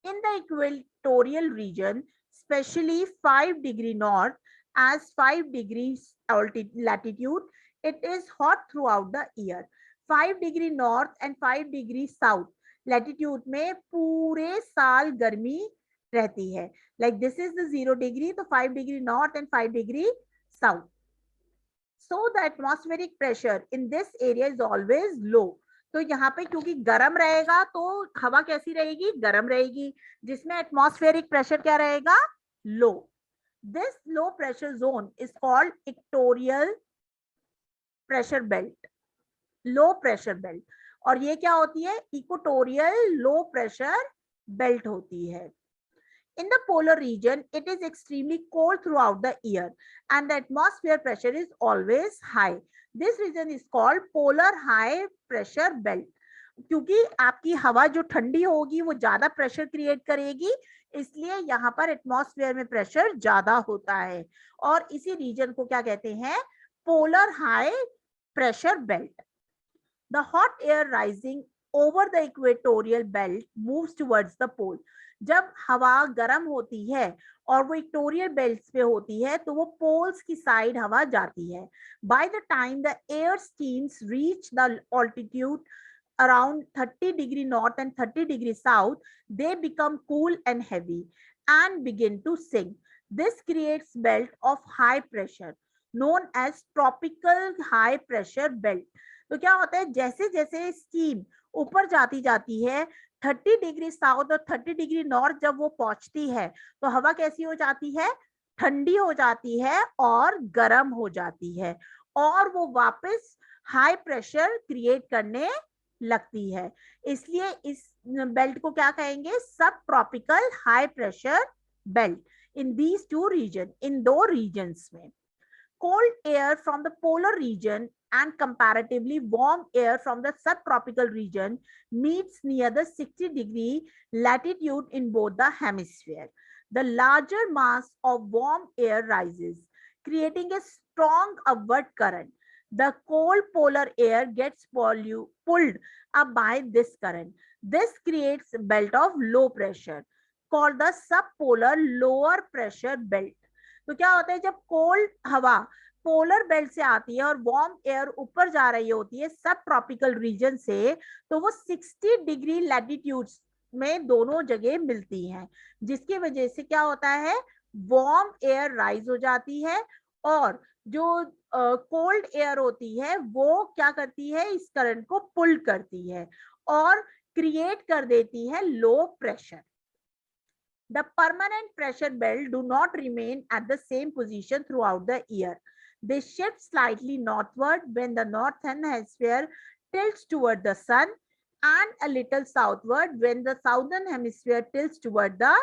Speaker 1: In the equatorial region, especially 5° north as 5° latitude, it is hot throughout the year. 5° north and 5° south latitude में पूरे साल गर्मी रहती है. Like this is the 0°, तो 5° north and 5° south. So the atmospheric pressure in this area is always low. तो यहाँ पे क्योंकि गर्म रहेगा तो हवा कैसी रहेगी? गर्म रहेगी, जिसमें एटमॉस्फेरिक प्रेशर क्या रहेगा? Low. This low pressure zone is called equatorial pressure belt, low pressure belt. और ये क्या होती है? इक्वेटोरियल लो प्रेशर बेल्ट होती है. In the polar region, it is extremely cold throughout the year and the atmosphere pressure is always high. This region is called polar high pressure belt. क्योंकि आपकी हवा जो ठंडी होगी वो ज्यादा प्रेशर क्रिएट करेगी, इसलिए यहाँ पर एटमॉस्फेयर में प्रेशर ज्यादा होता है और इसी रीजन को क्या कहते हैं? Polar high pressure belt. The hot air rising over the equatorial belt moves towards the pole. जब हवा गर्म होती है और वो इक्वेटोरियल बेल्ट्स पे होती है तो वो पोल्स की साइड हवा जाती है. By the time the air streams reach the altitude around 30° north and 30° south, they become cool and heavy and begin to sink. This creates belt of high pressure known as tropical high pressure belt. तो क्या होता है? जैसे जैसे steam ऊपर जाती है 30° south और 30° नॉर्थ जब वो पहुंचती है तो हवा कैसी हो जाती है? ठंडी हो जाती है और गर्म हो जाती है और वो वापस हाई प्रेशर क्रिएट करने लगती है. इसलिए इस बेल्ट को क्या कहेंगे? Subtropical high pressure belt. In these two region, इन दो रीजन्स में cold air from the polar region and comparatively warm air from the subtropical region meets near the 60° latitude in both the hemisphere. The larger mass of warm air rises, creating a strong upward current. The cold polar air gets pulled up by this current. This creates a belt of low pressure called the subpolar lower pressure belt. तो क्या होता है? जब cold हवा polar belt से आती है और वार्म एयर ऊपर जा रही होती है सब ट्रॉपिकल रीजन से, तो वो 60 डिग्री लैटिट्यूड में दोनों जगह मिलती हैं, जिसकी वजह से क्या होता है, वार्म एयर राइज हो जाती है और जो कोल्ड एयर होती है वो क्या करती है, इस करंट को पुल करती है और क्रिएट कर देती है low pressure. The permanent pressure belt do not remain at the same position throughout the year. They shift slightly northward when the northern hemisphere tilts toward the sun and a little southward when the southern hemisphere tilts toward the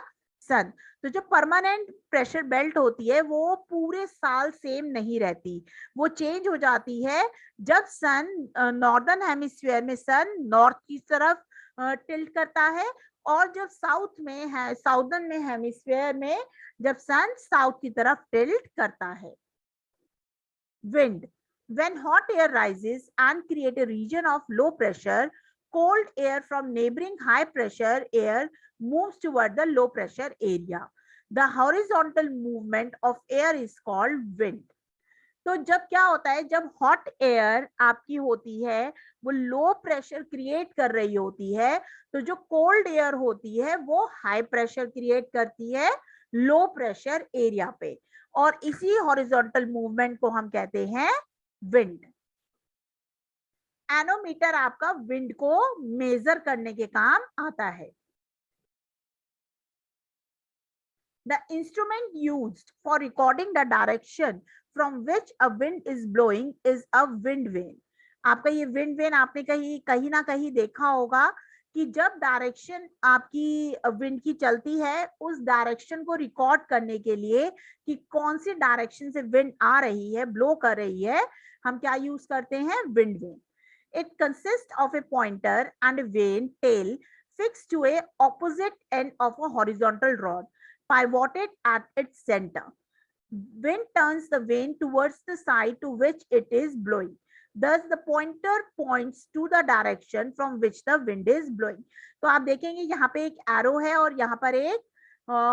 Speaker 1: sun. तो जो permanent pressure belt होती है वो पूरे साल same नहीं रहती, वो चेंज हो जाती है जब सन नॉर्दर्न हेमिस्फीयर में सन नॉर्थ की तरफ टिल्ट करता है और जब साउथ में है, साउदर्न में हेमिस्फीयर में जब सन साउथ की तरफ टिल्ट करता है. Wind. When hot air rises and create a region of low pressure, cold air from neighboring high pressure air moves toward the low pressure area. The horizontal movement of air is called wind. तो जब क्या होता है, जब hot air आपकी होती है वो लो प्रेशर क्रिएट कर रही होती है, तो जो कोल्ड एयर होती है वो हाई प्रेशर क्रिएट करती है लो प्रेशर एरिया पे, और इसी हॉरिजॉन्टल मूवमेंट को हम कहते हैं विंड. एनोमीटर आपका विंड को मेजर करने के काम आता है. The instrument used for recording the direction from which a wind is blowing is a wind vane. आपका ये विंड वेन आपने कहीं ना कहीं देखा होगा कि जब डायरेक्शन आपकी विंड की चलती है उस डायरेक्शन को रिकॉर्ड करने के लिए कि कौन सी डायरेक्शन से विंड आ रही है, ब्लो कर रही है, हम क्या यूज करते हैं, wind vane. It consist of a pointer and vane tail fixed to a opposite end of a horizontal rod pivoted at its center. Wind turns the vane towards the side to which it is blowing. Thus, the pointer points to the direction from which the wind is blowing. तो आप देखेंगे यहाँ पे एक arrow है और यहाँ पर एक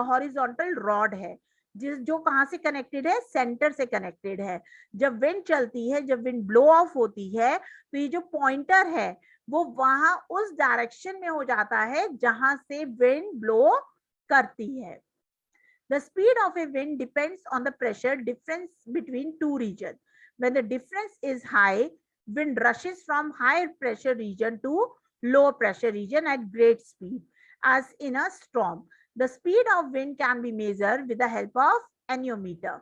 Speaker 1: हॉरिजॉन्टल रॉड है जो कहाँ से कनेक्टेड है, सेंटर से कनेक्टेड है. जब विंड चलती है, जब विंड ब्लो ऑफ होती है, तो ये जो पॉइंटर है वो वहां उस डायरेक्शन में हो जाता है जहां से विंड ब्लो करती है. The speed of a wind depends on the pressure difference between two regions. When the difference is high, wind rushes from higher pressure region to lower pressure region at great speed, as in a storm. The speed of wind can be measured with the help of anemometer.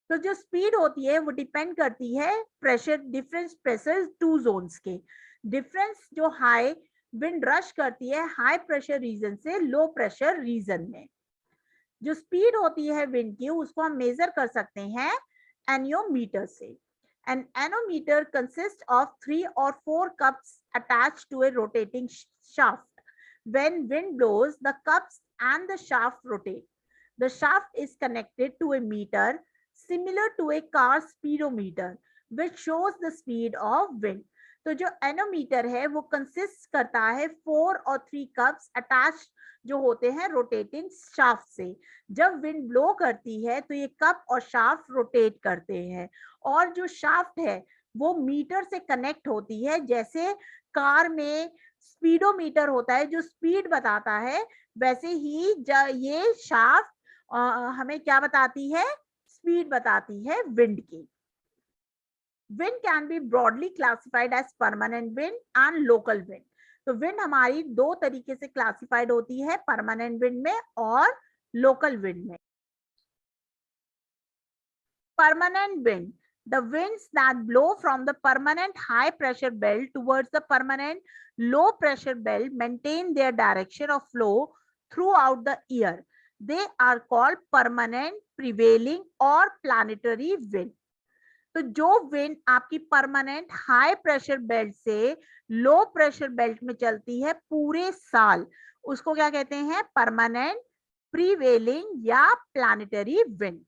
Speaker 1: तो जो speed होती है वो depend करती है pressure difference pressure two zones के. Difference जो high wind rush करती है हाई प्रेशर रीजन से लो प्रेशर रीजन में. जो स्पीड होती है विंड की उसको हम मेजर कर सकते हैं एनियोमीटर से. An anemometer consists of 3 or 4 cups attached to a rotating shaft. When wind blows, the cups and the shaft rotate. The shaft is connected to a meter similar to a car speedometer, which shows the speed of wind. तो जो nanometre है वो consist करता है 4 और 3 cups attach जो होते हैं रोटेटिंग शाफ्ट से. जब विंड ब्लो करती है तो ये कप और शाफ्ट रोटेट करते हैं और जो शाफ्ट है वो मीटर से कनेक्ट होती है. जैसे कार में स्पीडोमीटर होता है जो स्पीड बताता है, वैसे ही ये शाफ्ट हमें क्या बताती है, स्पीड बताती है विंड की. Wind can be broadly classified as permanent wind and local wind. तो विंड हमारी दो तरीके से क्लासिफाइड होती है, परमानेंट विंड में और लोकल विंड में. Permanent wind, the winds that blow from the permanent high pressure belt towards the permanent low pressure belt maintain their direction of flow throughout the year. They are called permanent, prevailing or planetary wind. तो जो wind आपकी permanent high pressure belt से लो pressure belt में चलती है पूरे साल, उसको क्या कहते हैं, परमानेंट, प्रीवेलिंग या planetary wind.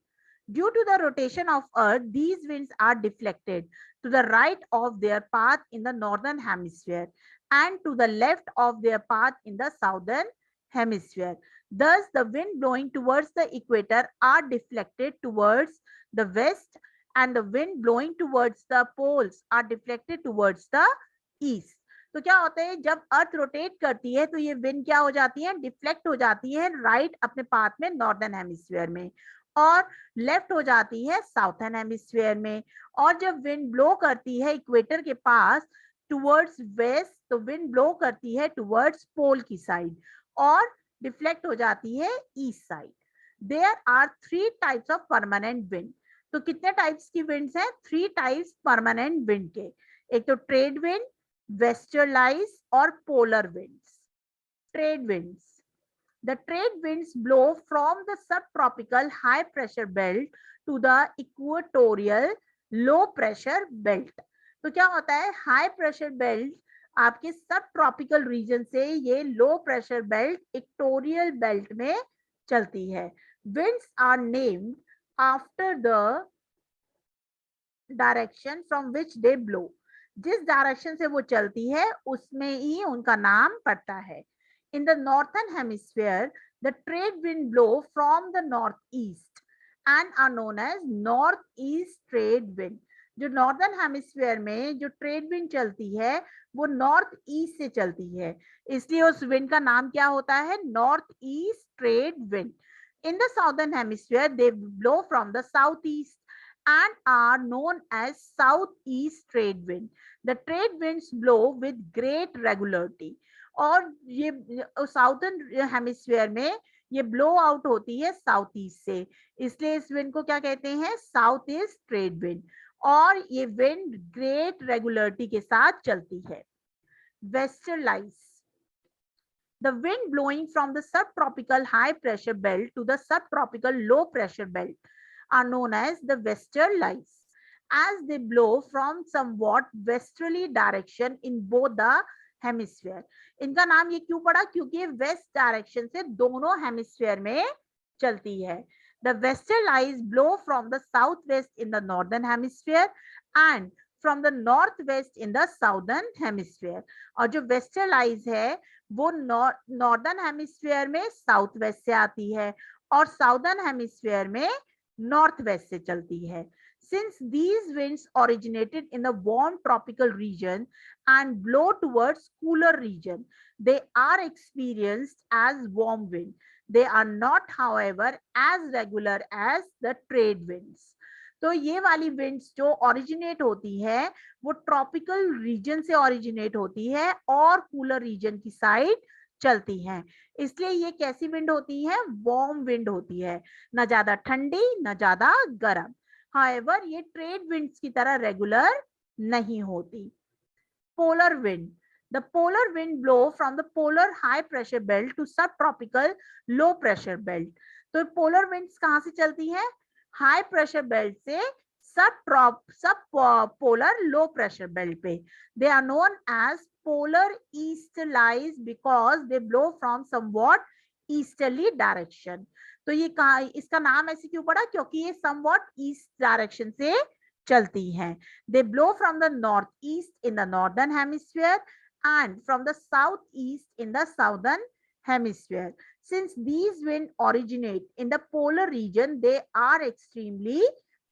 Speaker 1: Due to the rotation of Earth, these winds are deflected to the right of their path in the northern hemisphere and to the left of their path in the southern hemisphere. Thus, the wind blowing towards the equator are deflected towards the west and the wind blowing towards the poles are deflected towards the east. तो क्या होता है, जब earth rotate करती है तो ये wind क्या हो जाती है, डिफ्लेक्ट हो जाती है राइट अपने पाथ में नॉर्दर्न हेमिस्फीयर में, और लेफ्ट हो जाती है साउथर्न हेमिस्फीयर में। और जब विंड ब्लो करती है इक्वेटर के पास टुवर्ड्स वेस्ट, तो विंड ब्लो करती है टुवर्ड्स पोल की साइड और डिफ्लेक्ट हो जाती है east side. There are 3 types of permanent wind. तो कितने टाइप्स की विंड्स हैं, 3 टाइप्स परमानेंट विंड के। एक तो ट्रेड विंड, वेस्टर्लाइज और polar winds. Trade winds, the trade winds blow from the subtropical high pressure belt to the equatorial low pressure belt। तो क्या होता है, हाई प्रेशर बेल्ट आपके सब ट्रॉपिकल रीजन से ये लो प्रेशर बेल्ट इक्वेटोरियल बेल्ट में चलती है। winds are named after the direction from which they blow. जिस डायरेक्शन से वो चलती है उसमें ही उनका नाम पड़ता है। In the northern hemisphere the trade wind blow from the north east and are known as north east trade wind. जो नॉर्दर्न हेमिस्फीयर में जो ट्रेड विंड चलती है वो नॉर्थ ईस्ट से चलती है, इसलिए उस विंड का नाम क्या होता है, north east trade wind. In the southern hemisphere they blow from the south east and are known as southeast trade wind. The trade winds blow with great regularity. और ये साउथर्न हेमिस्फीयर में ये blow out होती है south east से, इसलिए इस wind को क्या कहते हैं, साउथ ईस्ट ट्रेड विंड। और ये विंड ग्रेट रेगुलरिटी के साथ चलती है। वेस्टर्लाइज, the wind blowing from the subtropical high pressure belt to the subtropical low pressure belt are known as the westerlies, as they blow from somewhat westerly direction in both the hemisphere। इनका नाम ये क्यों पड़ा, क्योंकि ये west direction से दोनों hemisphere में चलती है। The westerlies blow from the southwest in the northern hemisphere and from the northwest in the southern hemisphere। और जो वेस्टर्लाइज है वो नॉर्दर्न हेमिस्फीयर में साउथ वेस्ट से आती है और साउदर्न हेमिस्फीयर में नॉर्थ वेस्ट से चलती है। Since these winds originated in the warm tropical region and blow towards cooler region, they are experienced as warm wind. They are not, however, as regular as the trade winds. तो ये वाली winds जो originate होती है वो tropical region से originate होती है और कूलर रीजन की साइड चलती हैं, इसलिए ये कैसी विंड होती है, वार्म विंड होती है, न ज्यादा ठंडी न ज्यादा गर्म। हाउएवर ये ट्रेड विंड्स की तरह रेगुलर नहीं होती। Polar wind, the polar wind blow from the polar high pressure belt to subtropical low pressure belt। तो पोलर विंड्स कहां से चलती है, हाई प्रेशर बेल्ट से सब पोलर लो प्रेशर बेल्ट पे। They are known as polar easterlies because they blow from somewhat easterly direction. तो ये कहा, इसका नाम ऐसे क्यों पड़ा, क्योंकि ये समवॉट ईस्ट डायरेक्शन से चलती हैं। They blow from the north east in the northern hemisphere and from the southeast in the southern hemisphere. Since these winds originate in the polar region, they are extremely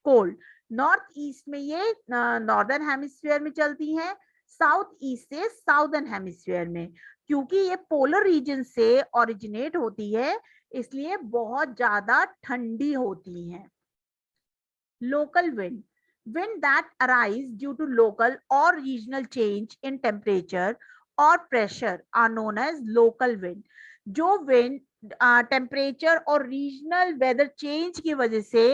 Speaker 1: cold. North east में ये northern hemisphere में चलती हैं, south east से southern hemisphere में। क्योंकि ये polar region से ओरिजिनेट होती है इसलिए बहुत ज्यादा ठंडी होती हैं। Local wind, wind that arise due to local or regional change in temperature or pressure are known as local wind। जो wind टेम्परेचर और रीजनल वेदर चेंज की वजह से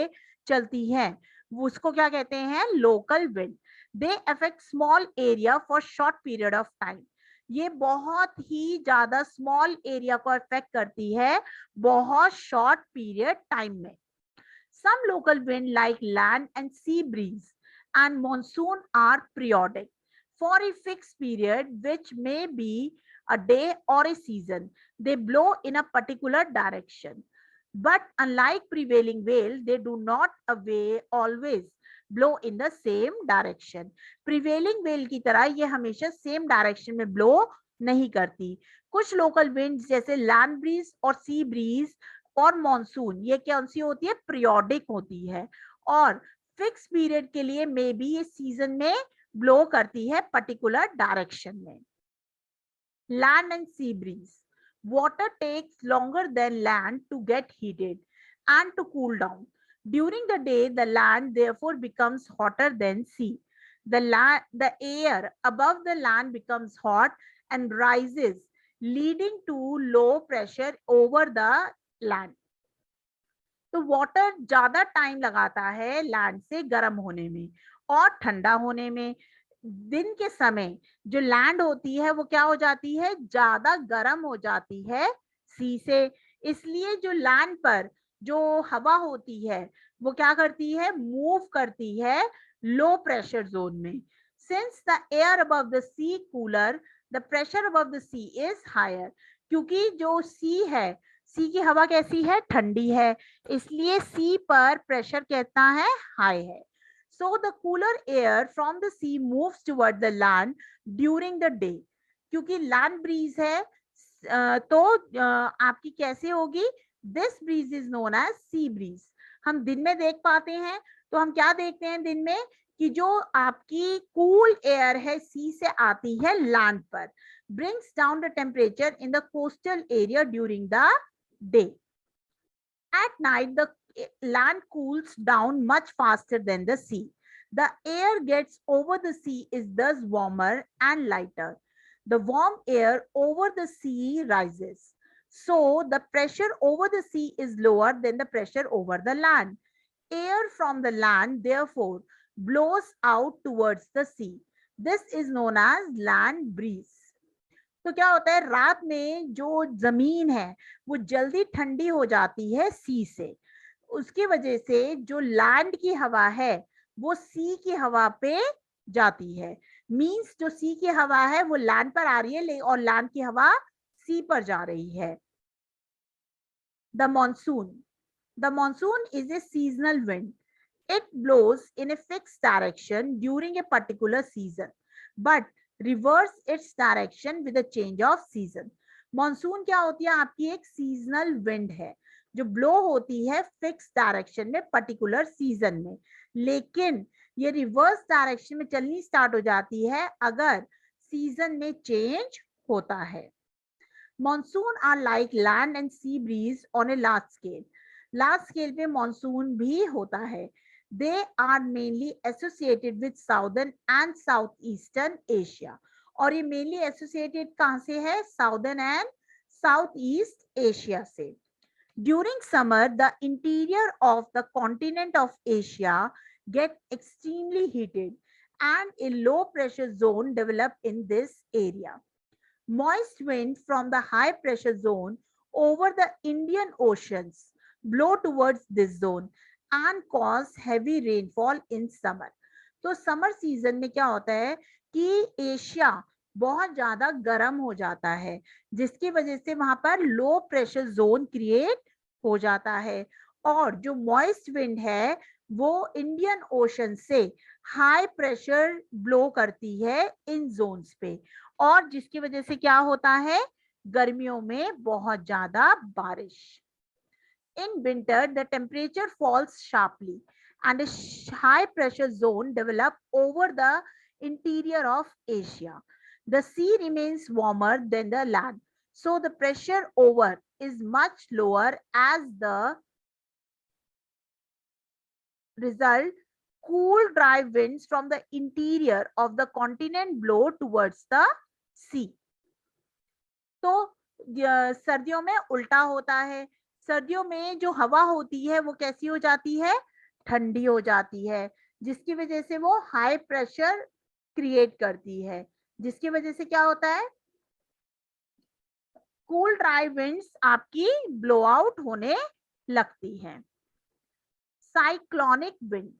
Speaker 1: चलती है उसको क्या कहते हैं, local wind. They affect small area for short period of time. ये बहुत ही ज्यादा स्मॉल एरिया को अफेक्ट करती है बहुत शॉर्ट पीरियड टाइम में। Some local wind like land and sea breeze and monsoon are periodic for a fixed period which may be a day or a season. They blow in a particular direction. But unlike prevailing wave, they do not always blow in the same direction. Prevailing wave की तरह ये हमेशा same direction में blow नहीं करती। कुछ local winds जैसे land breeze और sea breeze और मॉनसून ये कौन सी होती है, पीरियोडिक होती है और फिक्स पीरियड के लिए मे बी ये सीजन में ब्लो करती है पर्टिकुलर डायरेक्शन में. Land and sea breeze. Water takes longer than land to get heated and to cool down. During the day, the land therefore becomes hotter than sea. The air above the land becomes hot and rises, leading to low pressure over the land. तो water ज्यादा time लगाता है land से गर्म होने में और ठंडा होने में. दिन के समय जो लैंड होती है वो क्या हो जाती है, ज्यादा गर्म हो जाती है सी से. इसलिए जो लैंड पर जो हवा होती है वो क्या करती है, मूव करती है लो प्रेशर जोन में. Since the air above the sea cooler, the pressure above the sea is higher. क्योंकि जो सी है, सी की हवा कैसी है, ठंडी है, इसलिए सी पर प्रेशर कहता है हाई है. So the cooler air from the sea moves toward the land during the day. क्योंकि land breeze है तो आपकी कैसे होगी, this breeze is known as sea breeze. हम दिन में देख पाते हैं, तो हम क्या देखते हैं दिन में कि जो आपकी cool air है sea से आती है land पर, brings down the temperature in the coastal area during the day. At night, the land cools down much faster than the sea. The air gets over the sea is thus warmer and lighter. The warm air over the sea rises. So the pressure over the sea is lower than the pressure over the land. Air from the land therefore blows out towards the sea. This is known as land breeze. तो क्या होता है, रात में जो जमीन है वो जल्दी ठंडी हो जाती है सी से. उसकी वजह से जो लैंड की हवा है वो सी की हवा पे जाती है. मींस जो सी की हवा है वो लैंड पर आ रही है और लैंड की हवा सी पर जा रही है. The monsoon is a seasonal wind. It blows in a fixed direction during a particular season, but reverse its direction with a change of season. Monsoon क्या होती है, आपकी एक सीजनल विंड है जो ब्लो होती है फिक्स डायरेक्शन में पर्टिकुलर सीजन में, लेकिन ये रिवर्स डायरेक्शन में चलनी स्टार्ट हो जाती है अगर सीजन में चेंज होता है. Monsoon are like land and sea breeze on a large scale. Large scale पे मॉनसून भी होता है. They are mainly associated with southern and southeastern Asia. और ये mainly associated कहाँ से है, southern and southeast Asia से. During summer, the interior of the continent of Asia get extremely heated and a low pressure zone develop in this area. Moist wind from the high pressure zone over the Indian Oceans blow towards this zone and cause heavy rainfall in summer. तो summer season में क्या होता है कि Asia बहुत ज्यादा गर्म हो जाता है, जिसकी वजह से वहां पर लो प्रेशर जोन क्रिएट हो जाता है, और जो मॉइस्ट विंड है वो इंडियन ओशन से हाई प्रेशर ब्लो करती है इन जोन्स पे, और जिसकी वजह से क्या होता है, गर्मियों में बहुत ज्यादा बारिश. In winter, the temperature falls sharply and a high pressure zone develops over the interior of Asia. The sea remains warmer than the land, so the pressure over is much lower. As the result, cool dry winds from the interior of the continent blow towards the sea. तो सर्दियों में उल्टा होता है. सर्दियों में जो हवा होती है वो कैसी हो जाती है, ठंडी हो जाती है, जिसकी वजह से वो हाई प्रेशर क्रिएट करती है, जिसकी वजह से क्या होता है, कूल ड्राई विंड्स आपकी ब्लो आउट होने लगती है. Cyclonic wind.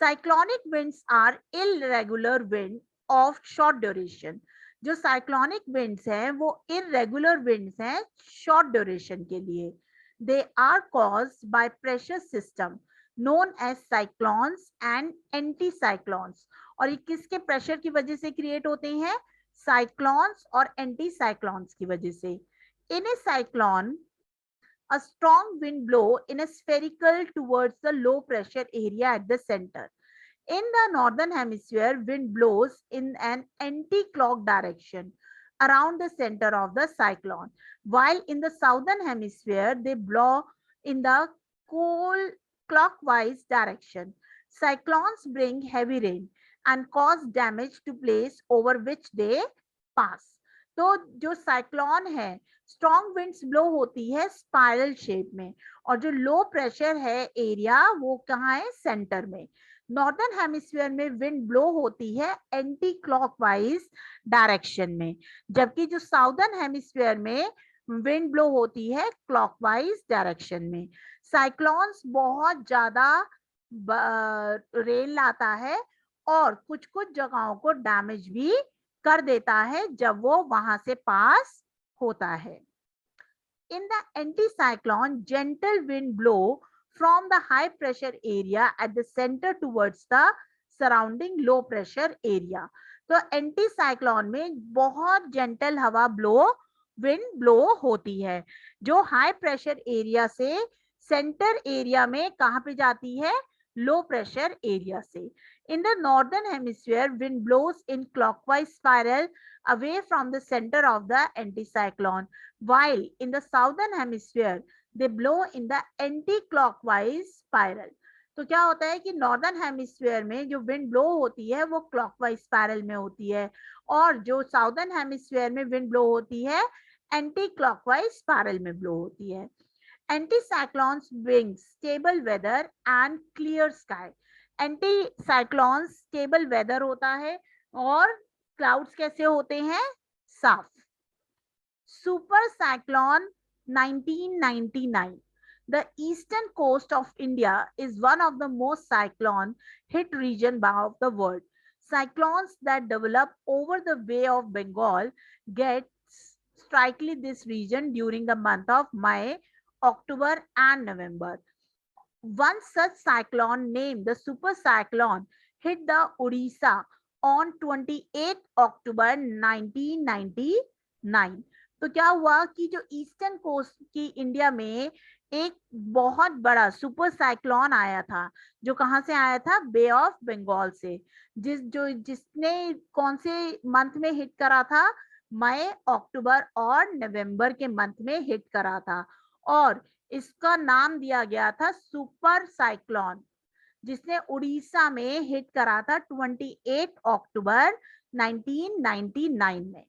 Speaker 1: Cyclonic winds are irregular wind of short duration. जो साइक्लोनिक विंड्स हैं वो इररेगुलर विंड्स हैं शॉर्ट ड्यूरेशन के लिए. They are caused by pressure system known as cyclones and anticyclones. और ये किसके प्रेशर की वजह से क्रिएट होते हैं, साइक्लोन्स और एंटीसाइक्लोन्स की वजह से. In a cyclone, a strong wind blow in a spherical towards the low pressure area at the center. In the northern hemisphere, wind blows in an anti-clock direction around the center of the cyclone, while in the southern hemisphere, they blow in the cold clockwise direction. Cyclones bring heavy rain and cause damage to place over which they pass. तो जो cyclone है, strong winds blow होती है spiral shape में, और जो low pressure है area वो कहाँ है, सेंटर में. नॉर्दर्न हेमिस्फीयर में विंड ब्लो होती है एंटी क्लॉकवाइज डायरेक्शन में, जबकि जो साउदर्न हेमिस्फीयर में विंड ब्लो होती है क्लॉकवाइज डायरेक्शन में. साइक्लोन्स बहुत ज्यादा रेन लाता है और कुछ कुछ जगहों को डैमेज भी कर देता है जब वो वहां से पास होता है. In the anticyclone, gentle wind blow from the high pressure area at the center towards the surrounding low pressure area. तो एंटीसाइक्लोन में बहुत जेंटल हवा विंड ब्लो होती है जो हाई प्रेशर एरिया से सेंटर एरिया में कहां पे जाती है, लो प्रेशर एरिया से. In the northern hemisphere, wind blows in clockwise spiral away from the center of the anticyclone, while in the southern hemisphere, they blow in the anti-clockwise spiral. तो क्या होता है कि नॉर्दर्न हेमिस्फीयर में जो wind blow होती है वो क्लॉकवाइज स्पाइरल में होती है, और जो साउदर्न हेमिस्फीयर में विंड ब्लो होती है एंटी क्लॉकवाइज स्पाइरल में ब्लो होती है. Anticyclones bring stable weather and clear sky. Anticyclones stable weather होता है और क्लाउड्स कैसे होते हैं, साफ. Super cyclone 1999. The eastern coast of India is one of the most cyclone hit region of the world. Cyclones that develop over the Bay of Bengal get strikingly this region during the month of May, October and November. One such cyclone named the super cyclone hit the Odisha on 28 October 1999. तो क्या हुआ कि जो eastern coast की India में एक बहुत बड़ा सुपर साइक्लोन आया था, जो कहां से आया था, बे ऑफ बंगाल से, जिसने कौन से मंथ में हिट करा था, मई, अक्टूबर और नवंबर के मंथ में हिट करा था, और इसका नाम दिया गया था सुपर साइक्लोन, जिसने उड़ीसा में हिट करा था 28 अक्टूबर 1999 में.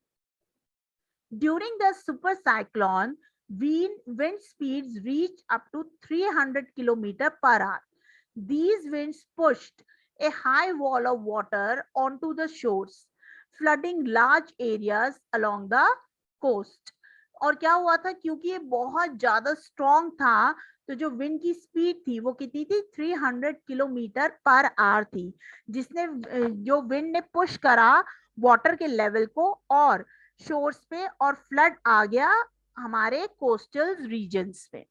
Speaker 1: During the super cyclone, wind speeds reached up to 300 km per hour. These winds pushed a high wall of water onto the shores, flooding large areas along the coast. और क्या हुआ था, क्योंकि ये बहुत ज्यादा स्ट्रॉन्ग था, तो जो विंड की स्पीड थी वो कितनी थी, 300 किलोमीटर पर आवर थी, जिसने जो विंड ने पुश करा वाटर के लेवल को और शोर्स पे, और फ्लड आ गया हमारे कोस्टल रीजन्स पे.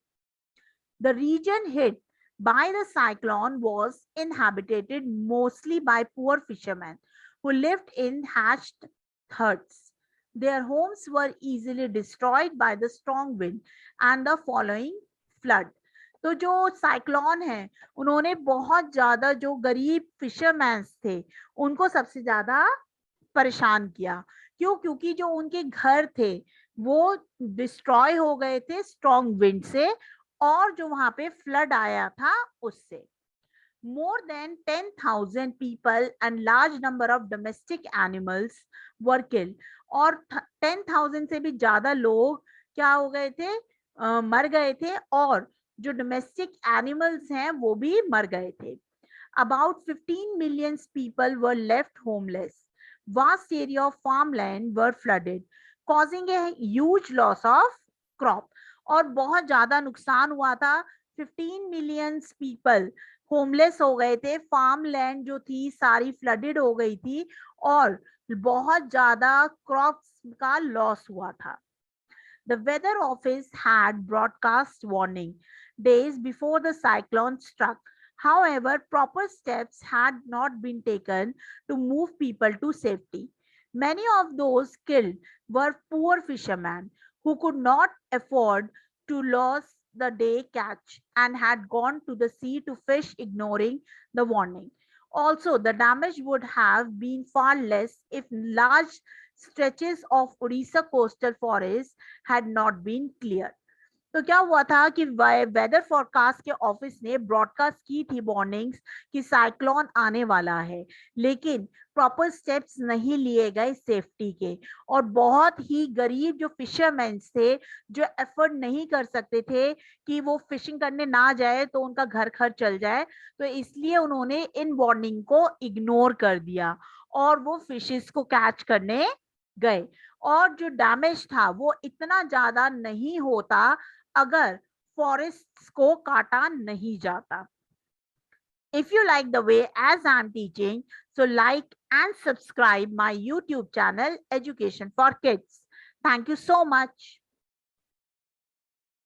Speaker 1: The region hit by the cyclone was inhabited mostly by poor fishermen who lived in thatched huts. Their homes were easily destroyed by the strong wind and the following flood. तो जो cyclone है उन्होंने बहुत ज्यादा जो गरीब fisherman थे उनको सबसे ज्यादा परेशान किया. क्यों? क्योंकि जो उनके घर थे वो डिस्ट्रॉय हो गए थे स्ट्रॉन्ग विंड से, और जो वहां पे फ्लड आया था उससे. More than 10,000 people and large number of domestic animals were killed. और 10,000 से भी ज्यादा लोग क्या हो गए थे, मर गए थे, और जो डोमेस्टिक एनिमल्स हैं वो भी मर गए थे. About 15 million people were left homeless. Vast area of farmland were flooded, causing a huge loss of crop. और बहुत ज्यादा नुकसान हुआ था. 15 million people होमलेस हो गए थे, फार्म लैंड जो थी सारी फ्लडेड हो गई थी, और बहुत ज्यादा क्रॉप्स का लॉस हुआ था. The weather office had broadcast warning days before the cyclone struck. However, proper steps had not been taken to move people to safety. Many of those killed were poor fishermen who could not afford to lose the day catch and had gone to the sea to fish, ignoring the warning. Also, the damage would have been far less if large stretches of Odisha coastal forest had not been cleared. तो क्या हुआ था कि weather forecast के office ने broadcast की थी warnings कि साइक्लोन आने वाला है, लेकिन प्रॉपर स्टेप्स नहीं लिए गए सेफ्टी के, और बहुत ही गरीब जो फिशरमैन थे जो एफर्ट नहीं कर सकते थे कि वो फिशिंग करने ना जाए तो उनका घर खर्च चल जाए, तो इसलिए उन्होंने इन वार्निंग को इग्नोर कर दिया और वो फिशेस को कैच करने गए। और जो डैमेज था वो इतना ज्यादा नहीं होता अगर फॉरेस्ट को काटा नहीं जाता। If you like the way as I'm teaching, so like and subscribe my YouTube channel Education for Kids. Thank you so much.